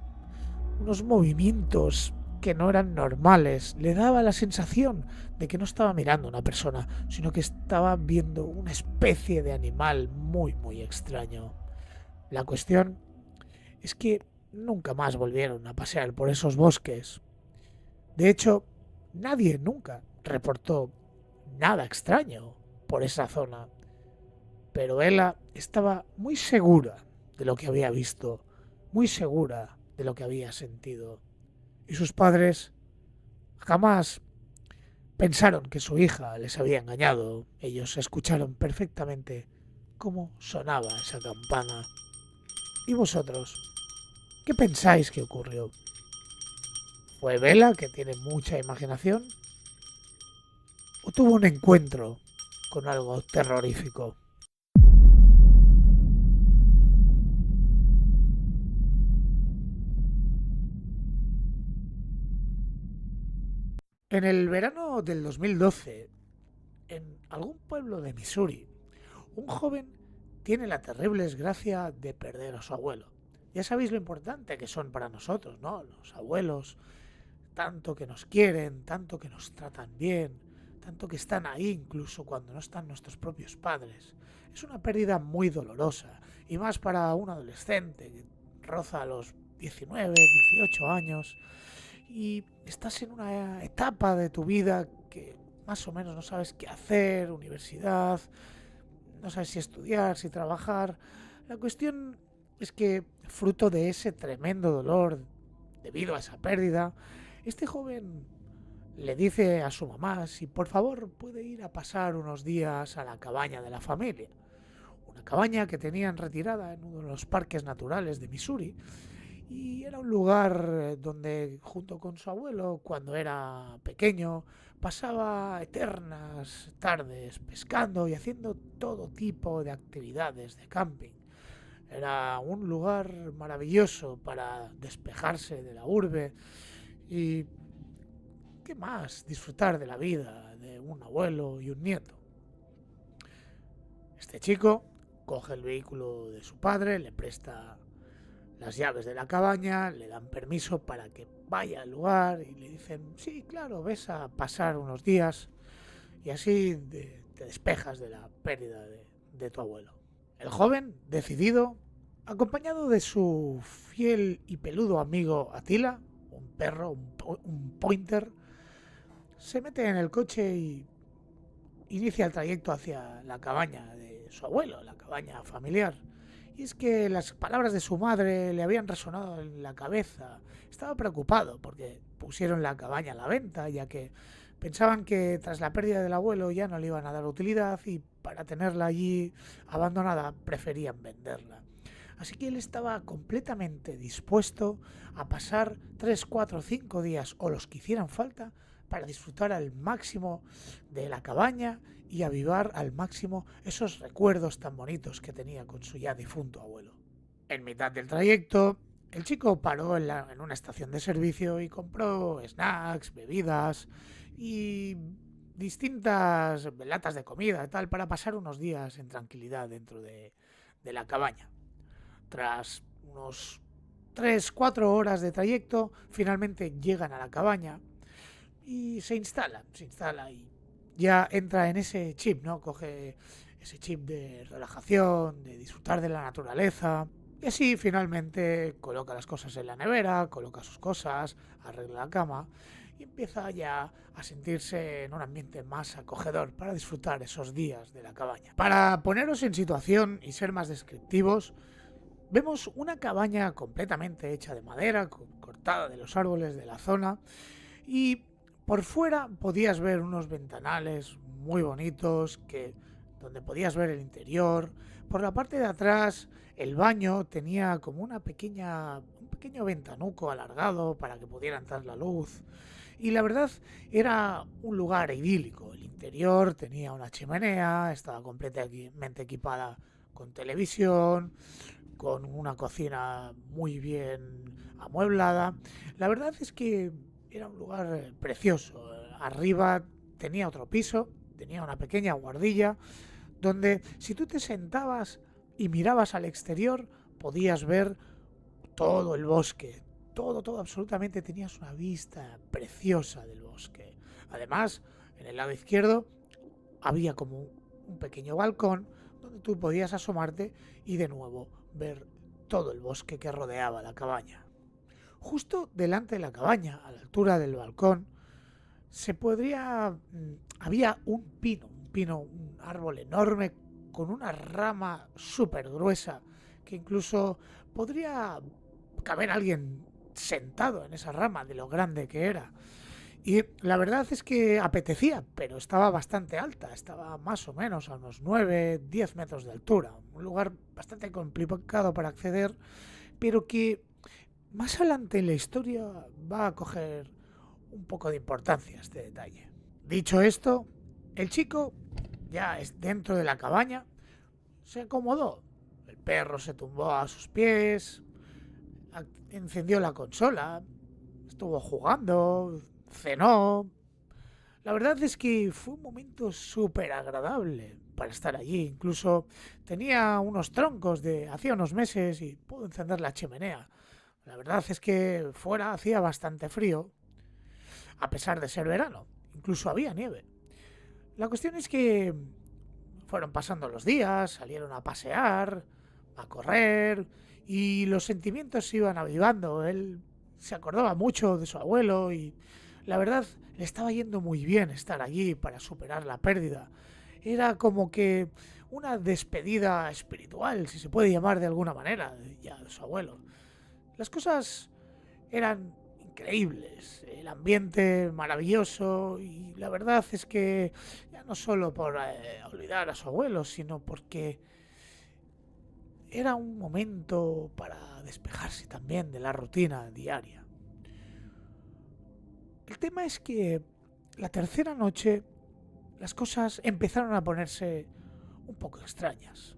unos movimientos que no eran normales. Le daba la sensación de que no estaba mirando a una persona, sino que estaba viendo una especie de animal muy extraño. La cuestión es que nunca más volvieron a pasear por esos bosques. De hecho, nadie nunca reportó nada extraño por esa zona. Pero ella estaba muy segura de lo que había visto, muy segura de lo que había sentido. Y sus padres jamás pensaron que su hija les había engañado. Ellos escucharon perfectamente cómo sonaba esa campana. ¿Y vosotros? ¿Qué pensáis que ocurrió? ¿Fue Bella, que tiene mucha imaginación? ¿O tuvo un encuentro con algo terrorífico? En el verano del 2012, en algún pueblo de Missouri, un joven tiene la terrible desgracia de perder a su abuelo. Ya sabéis lo importante que son para nosotros, ¿no? Los abuelos, tanto que nos quieren, tanto que nos tratan bien, tanto que están ahí incluso cuando no están nuestros propios padres. Es una pérdida muy dolorosa, y más para un adolescente que roza los 19, 18 años y estás en una etapa de tu vida que más o menos no sabes qué hacer, universidad, no sabes si estudiar, si trabajar. La cuestión es que, fruto de ese tremendo dolor debido a esa pérdida, este joven le dice a su mamá si por favor puede ir a pasar unos días a la cabaña de la familia. Una cabaña que tenían retirada en uno de los parques naturales de Missouri, y era un lugar donde, junto con su abuelo, cuando era pequeño, pasaba eternas tardes pescando y haciendo todo tipo de actividades de camping. Era un lugar maravilloso para despejarse de la urbe y, ¿qué más?, disfrutar de la vida de un abuelo y un nieto. Este chico coge el vehículo de su padre, le presta las llaves de la cabaña, le dan permiso para que vaya al lugar y le dicen, sí, claro, ves a pasar unos días y así te despejas de la pérdida de tu abuelo. El joven, decidido, acompañado de su fiel y peludo amigo Attila, un perro, un pointer, se mete en el coche y inicia el trayecto hacia la cabaña de su abuelo, la cabaña familiar. Y es que las palabras de su madre le habían resonado en la cabeza. Estaba preocupado porque pusieron la cabaña a la venta, ya que pensaban que tras la pérdida del abuelo ya no le iban a dar utilidad y para tenerla allí abandonada preferían venderla. Así que él estaba completamente dispuesto a pasar 3, 4, 5 días o los que hicieran falta para disfrutar al máximo de la cabaña y avivar al máximo esos recuerdos tan bonitos que tenía con su ya difunto abuelo. En mitad del trayecto, el chico paró en una estación de servicio y compró snacks, bebidas y distintas latas de comida y tal para pasar unos días en tranquilidad dentro de la cabaña. Tras unos 3, 4 horas de trayecto, finalmente llegan a la cabaña y se instala y ya entra en ese chip, ¿no? Coge ese chip de relajación, de disfrutar de la naturaleza. Y así finalmente coloca las cosas en la nevera, coloca sus cosas, arregla la cama y empieza ya a sentirse en un ambiente más acogedor para disfrutar esos días de la cabaña. Para poneros en situación y ser más descriptivos, vemos una cabaña completamente hecha de madera, cortada de los árboles de la zona, y por fuera podías ver unos ventanales muy bonitos donde podías ver el interior. Por la parte de atrás el baño tenía como un pequeño ventanuco alargado para que pudiera entrar la luz. Y la verdad era un lugar idílico. El interior tenía una chimenea, estaba completamente equipada con televisión, con una cocina muy bien amueblada. La verdad es que era un lugar precioso. Arriba tenía otro piso, tenía una pequeña guardilla, donde si tú te sentabas y mirabas al exterior, podías ver todo el bosque. Todo, absolutamente tenías una vista preciosa del bosque. Además, en el lado izquierdo había como un pequeño balcón donde tú podías asomarte y de nuevo ver todo el bosque que rodeaba la cabaña. Justo delante de la cabaña, a la altura del balcón, había un árbol enorme con una rama súper gruesa que incluso podría caber alguien sentado en esa rama de lo grande que era. Y la verdad es que apetecía, pero estaba bastante alta, estaba más o menos a unos 9, 10 metros de altura, un lugar bastante complicado para acceder, pero que más adelante en la historia va a coger un poco de importancia este detalle. Dicho esto, el chico, ya dentro de la cabaña, se acomodó. El perro se tumbó a sus pies, encendió la consola, estuvo jugando, cenó. La verdad es que fue un momento súper agradable. para estar allí. Incluso tenía unos troncos de hacía unos meses y pudo encender la chimenea. La verdad es que fuera hacía bastante frío, a pesar de ser verano. Incluso había nieve. La cuestión es que fueron pasando los días, salieron a pasear, a correr, y los sentimientos se iban avivando. Él se acordaba mucho de su abuelo y la verdad le estaba yendo muy bien estar allí para superar la pérdida. Era como que una despedida espiritual, si se puede llamar de alguna manera, ya de su abuelo. Las cosas eran increíbles, el ambiente maravilloso y la verdad es que ya no solo por olvidar a su abuelo, sino porque era un momento para despejarse también de la rutina diaria. El tema es que la tercera noche las cosas empezaron a ponerse un poco extrañas.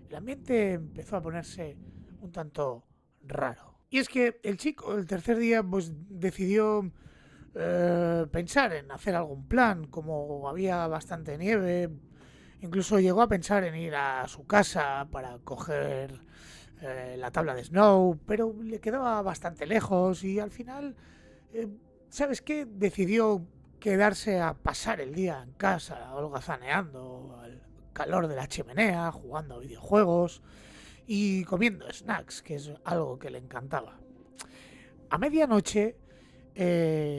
El ambiente empezó a ponerse un tanto raro. Y es que el chico el tercer día pues decidió pensar en hacer algún plan, como había bastante nieve. Incluso llegó a pensar en ir a su casa para coger la tabla de Snow, pero le quedaba bastante lejos y al final, eh, ¿sabes qué? Decidió quedarse a pasar el día en casa, holgazaneando al calor de la chimenea, jugando a videojuegos y comiendo snacks, que es algo que le encantaba. A medianoche,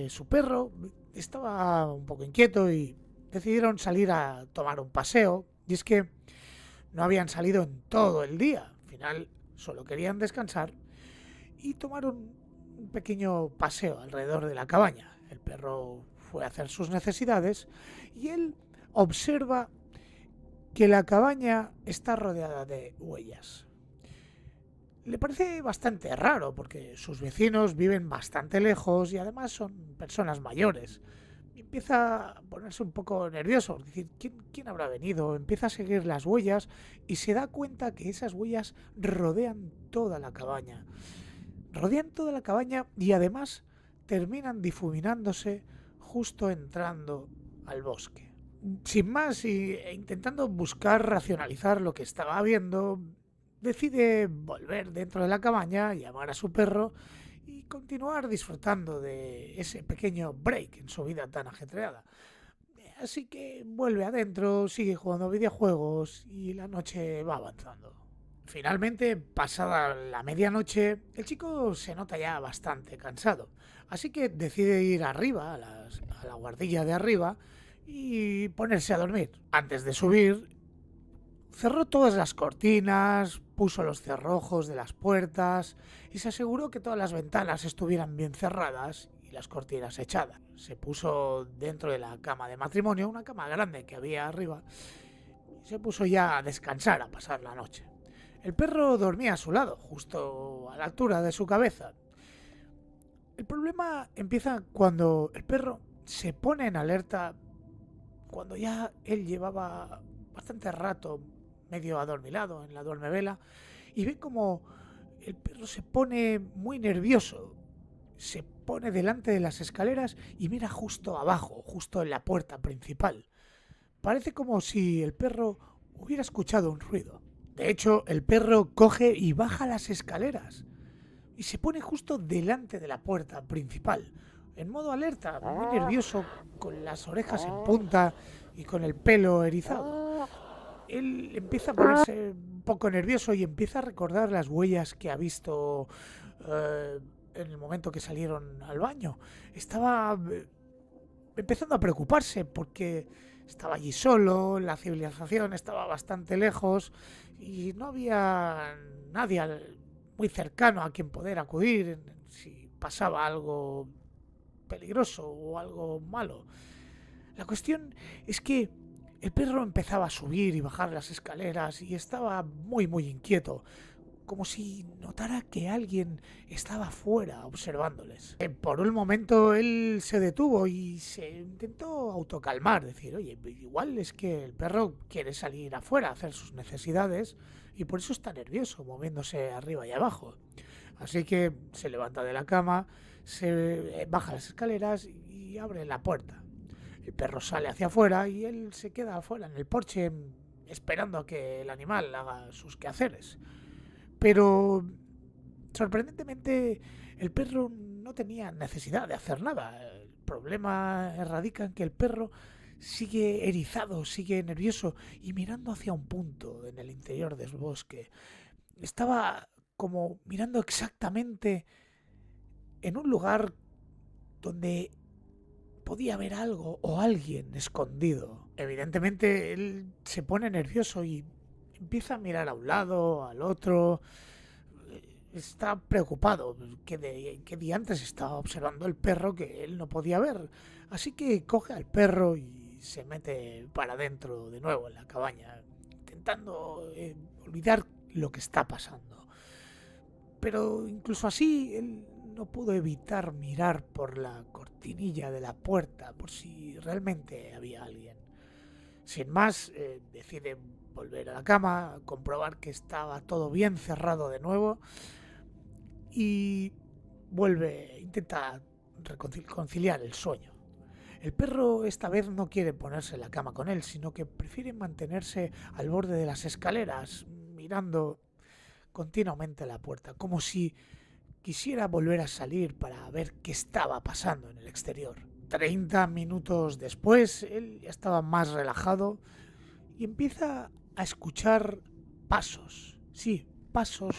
su perro estaba un poco inquieto y decidieron salir a tomar un paseo. Y es que no habían salido en todo el día. Al final solo querían descansar y tomaron un pequeño paseo alrededor de la cabaña. El perro fue a hacer sus necesidades y él observa que la cabaña está rodeada de huellas. Le parece bastante raro porque sus vecinos viven bastante lejos y además son personas mayores. Empieza a ponerse un poco nervioso, es decir, ¿quién habrá venido? Empieza a seguir las huellas y se da cuenta que esas huellas rodean toda la cabaña. Rodean toda la cabaña y además terminan difuminándose justo entrando al bosque. Sin más e intentando buscar racionalizar lo que estaba viendo, decide volver dentro de la cabaña, llamar a su perro y continuar disfrutando de ese pequeño break en su vida tan ajetreada. Así que vuelve adentro, sigue jugando videojuegos y la noche va avanzando. Finalmente, pasada la medianoche, el chico se nota ya bastante cansado, así que decide ir arriba, a la guardilla de arriba, y ponerse a dormir. Antes de subir, cerró todas las cortinas, puso los cerrojos de las puertas y se aseguró que todas las ventanas estuvieran bien cerradas y las cortinas echadas. Se puso dentro de la cama de matrimonio, una cama grande que había arriba, y se puso ya a descansar, a pasar la noche. El perro dormía a su lado, justo a la altura de su cabeza. El problema empieza cuando el perro se pone en alerta, cuando ya él llevaba bastante rato medio adormilado en la duermevela y ve como el perro se pone muy nervioso. Se pone delante de las escaleras y mira justo abajo, justo en la puerta principal. Parece como si el perro hubiera escuchado un ruido. De hecho, el perro coge y baja las escaleras y se pone justo delante de la puerta principal, en modo alerta, muy nervioso, con las orejas en punta y con el pelo erizado. Él empieza a ponerse un poco nervioso y empieza a recordar las huellas que ha visto en el momento que salieron al baño. Estaba empezando a preocuparse porque estaba allí solo, la civilización estaba bastante lejos y no había nadie muy cercano a quien poder acudir si pasaba algo peligroso o algo malo. La cuestión es que el perro empezaba a subir y bajar las escaleras y estaba muy inquieto, como si notara que alguien estaba fuera observándoles. Por un momento él se detuvo y se intentó autocalmar, decir, oye, igual es que el perro quiere salir afuera a hacer sus necesidades y por eso está nervioso, moviéndose arriba y abajo. Así que se levanta de la cama, se baja las escaleras y abre la puerta. El perro sale hacia afuera y él se queda afuera en el porche esperando a que el animal haga sus quehaceres. Pero, sorprendentemente, el perro no tenía necesidad de hacer nada. El problema radica en que el perro sigue erizado, sigue nervioso y mirando hacia un punto en el interior del bosque. Estaba como mirando exactamente en un lugar donde podía haber algo o alguien escondido. Evidentemente él se pone nervioso y empieza a mirar a un lado, al otro. Está preocupado. ¿Qué diantres estaba observando el perro que él no podía ver? Así que coge al perro y se mete para adentro de nuevo en la cabaña, intentando olvidar lo que está pasando. Pero incluso así, él no pudo evitar mirar por la cortinilla de la puerta por si realmente había alguien. Sin más, decide volver a la cama, comprobar que estaba todo bien cerrado de nuevo y intenta reconciliar el sueño. El perro esta vez no quiere ponerse en la cama con él, sino que prefiere mantenerse al borde de las escaleras, mirando continuamente la puerta, como si quisiera volver a salir para ver qué estaba pasando en el exterior. 30 minutos después, él ya estaba más relajado y empieza a escuchar pasos. Sí, pasos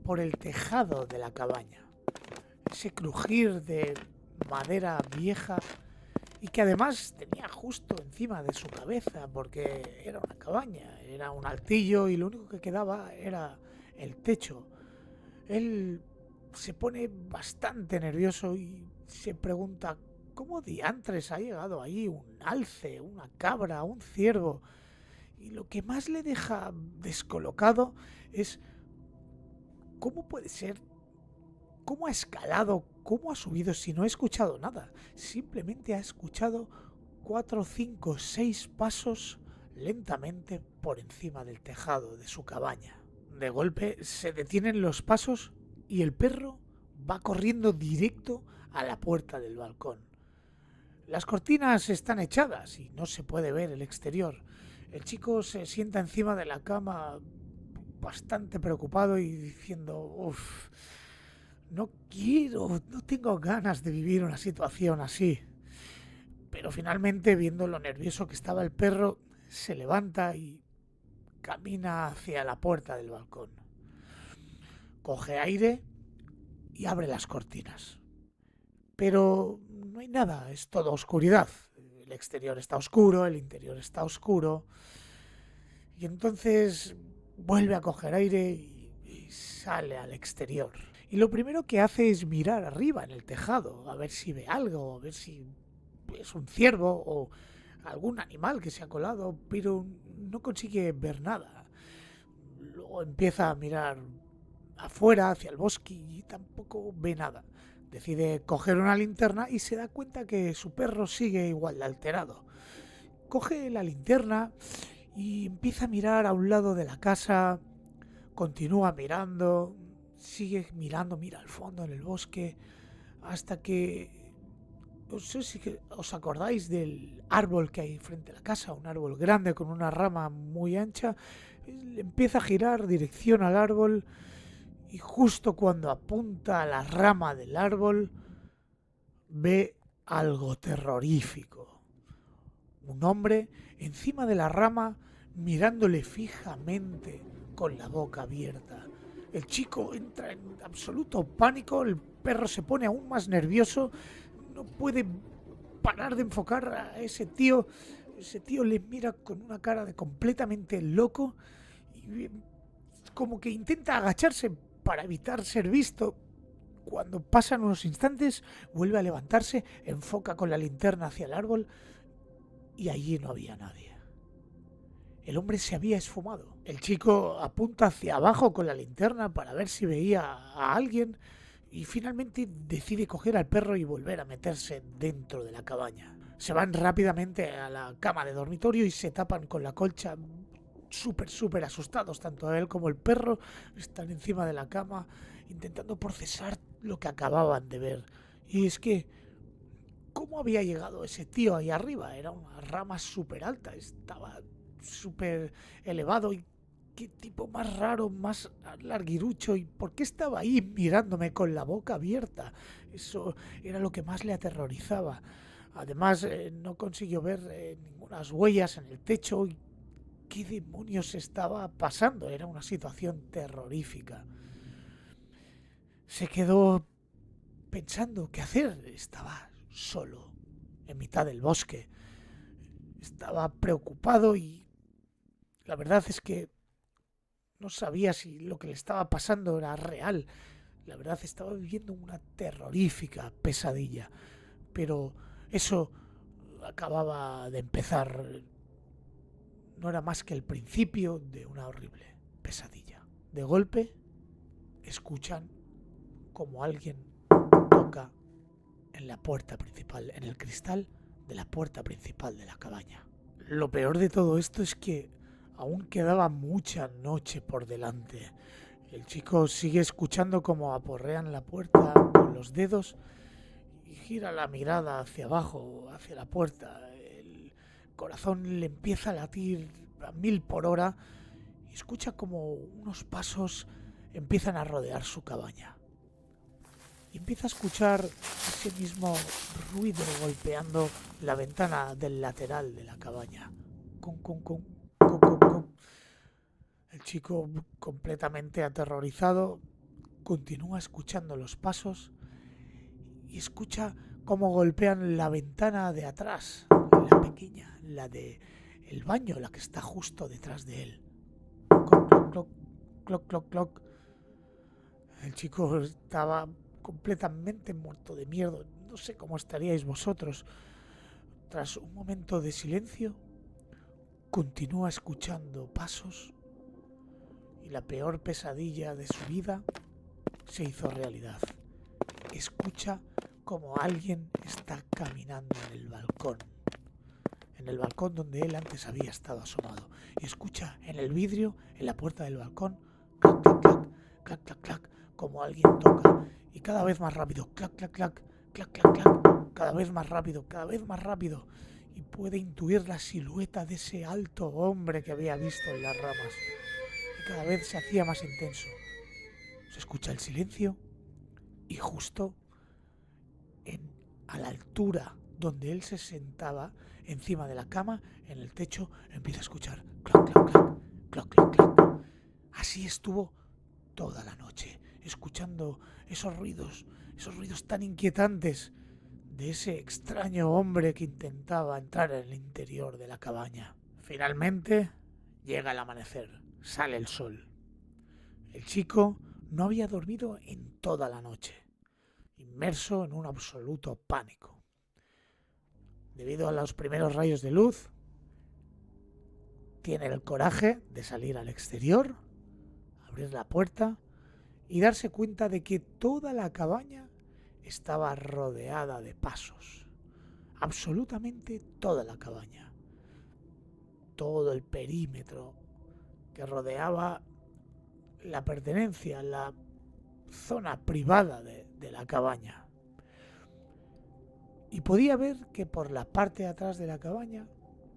por el tejado de la cabaña. Ese crujir de madera vieja y que además tenía justo encima de su cabeza porque era una cabaña, era un altillo y lo único que quedaba era el techo. Él se pone bastante nervioso y se pregunta cómo diantres ha llegado ahí un alce, una cabra, un ciervo. Y lo que más le deja descolocado es cómo puede ser, cómo ha escalado, cómo ha subido si no ha escuchado nada. Simplemente ha escuchado 4, 5, 6 pasos lentamente por encima del tejado de su cabaña. De golpe se detienen los pasos y el perro va corriendo directo a la puerta del balcón. Las cortinas están echadas y no se puede ver el exterior. El chico se sienta encima de la cama bastante preocupado y diciendo, uff, no quiero, no tengo ganas de vivir una situación así. Pero finalmente, viendo lo nervioso que estaba el perro, se levanta y camina hacia la puerta del balcón. Coge aire y abre las cortinas. Pero no hay nada, es toda oscuridad. El exterior está oscuro, el interior está oscuro. Y entonces vuelve a coger aire y sale al exterior. Y lo primero que hace es mirar arriba en el tejado, a ver si ve algo, a ver si es un ciervo o algún animal que se ha colado, pero no consigue ver nada. Luego empieza a mirar afuera, hacia el bosque, y tampoco ve nada. Decide coger una linterna y se da cuenta que su perro sigue igual de alterado. Coge la linterna y empieza a mirar a un lado de la casa, continúa mirando, sigue mirando, mira al fondo en el bosque, hasta que... No sé si os acordáis del árbol que hay frente a la casa, un árbol grande con una rama muy ancha. Él empieza a girar dirección al árbol y justo cuando apunta a la rama del árbol ve algo terrorífico. Un hombre encima de la rama mirándole fijamente con la boca abierta. El chico entra en absoluto pánico, el perro se pone aún más nervioso, no puede parar de enfocar a ese tío. Ese tío le mira con una cara de completamente loco y como que intenta agacharse para evitar ser visto. Cuando pasan unos instantes, vuelve a levantarse, enfoca con la linterna hacia el árbol y allí no había nadie. El hombre se había esfumado. El chico apunta hacia abajo con la linterna para ver si veía a alguien y finalmente decide coger al perro y volver a meterse dentro de la cabaña. Se van rápidamente a la cama de dormitorio y se tapan con la colcha, súper asustados. Tanto él como el perro están encima de la cama intentando procesar lo que acababan de ver. Y es que, ¿cómo había llegado ese tío ahí arriba? Era una rama súper alta, estaba súper elevado y qué tipo más raro, más larguirucho, y por qué estaba ahí mirándome con la boca abierta. Eso era lo que más le aterrorizaba. Además, no consiguió ver ninguna huellas en el techo. Y ¿qué demonios estaba pasando? Era una situación terrorífica. Se quedó pensando qué hacer. Estaba solo, en mitad del bosque. Estaba preocupado y la verdad es que no sabía si lo que le estaba pasando era real. La verdad estaba viviendo una terrorífica pesadilla. Pero eso acababa de empezar. No era más que el principio de una horrible pesadilla. De golpe, escuchan como alguien toca en la puerta principal, en el cristal de la puerta principal de la cabaña. Lo peor de todo esto es que aún quedaba mucha noche por delante. El chico sigue escuchando como aporrean la puerta con los dedos y gira la mirada hacia abajo, hacia la puerta. El corazón le empieza a latir a 1000 por hora y escucha como unos pasos empiezan a rodear su cabaña. Y empieza a escuchar ese mismo ruido golpeando la ventana del lateral de la cabaña. Cum, cum, cum, cum, cum, cum. El chico, completamente aterrorizado, continúa escuchando los pasos y escucha cómo golpean la ventana de atrás, la pequeña, la de el baño, la que está justo detrás de él. Cloc, cloc, cloc, cloc, cloc, cloc. El chico estaba completamente muerto de miedo. No sé cómo estaríais vosotros. Tras un momento de silencio, continúa escuchando pasos y la peor pesadilla de su vida se hizo realidad. Escucha como alguien está caminando en el balcón donde él antes había estado asomado. Y escucha en el vidrio, en la puerta del balcón, clac, clac, clac, clac, clac, clac, como alguien toca. Y cada vez más rápido, clac, clac, clac, clac, clac, clac, cada vez más rápido, cada vez más rápido. Y puede intuir la silueta de ese alto hombre que había visto en las ramas. Y cada vez se hacía más intenso. Se escucha el silencio y justo a la altura donde él se sentaba, encima de la cama, en el techo, empieza a escuchar cloc, cloc, cloc, cloc, cloc, cloc. Así estuvo toda la noche, escuchando esos ruidos tan inquietantes de ese extraño hombre que intentaba entrar en el interior de la cabaña. Finalmente llega el amanecer, sale el sol. El chico no había dormido en toda la noche, inmerso en un absoluto pánico. Debido a los primeros rayos de luz, tiene el coraje de salir al exterior, abrir la puerta y darse cuenta de que toda la cabaña estaba rodeada de pasos. Absolutamente toda la cabaña. Todo el perímetro que rodeaba la pertenencia, la zona privada de la cabaña. Y podía ver que por la parte de atrás de la cabaña,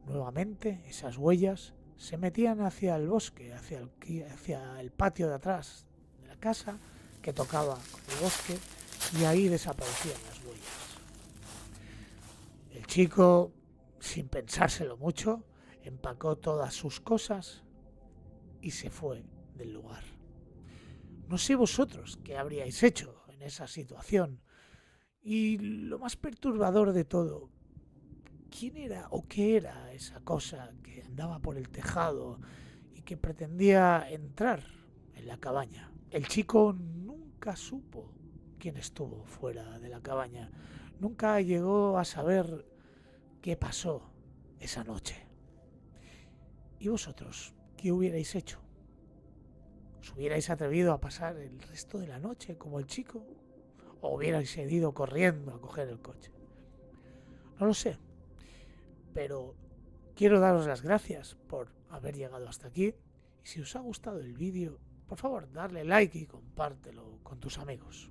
nuevamente, esas huellas se metían hacia el bosque, hacia el patio de atrás de la casa, que tocaba con el bosque, y ahí desaparecían las huellas. El chico, sin pensárselo mucho, empacó todas sus cosas y se fue del lugar. No sé vosotros qué habríais hecho en esa situación. Y lo más perturbador de todo, ¿quién era o qué era esa cosa que andaba por el tejado y que pretendía entrar en la cabaña? El chico nunca supo quién estuvo fuera de la cabaña. Nunca llegó a saber qué pasó esa noche. ¿Y vosotros qué hubierais hecho? ¿Os hubierais atrevido a pasar el resto de la noche como el chico? ¿O hubierais ido corriendo a coger el coche? No lo sé. Pero quiero daros las gracias por haber llegado hasta aquí. Y si os ha gustado el vídeo, por favor, darle like y compártelo con tus amigos.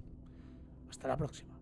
Hasta la próxima.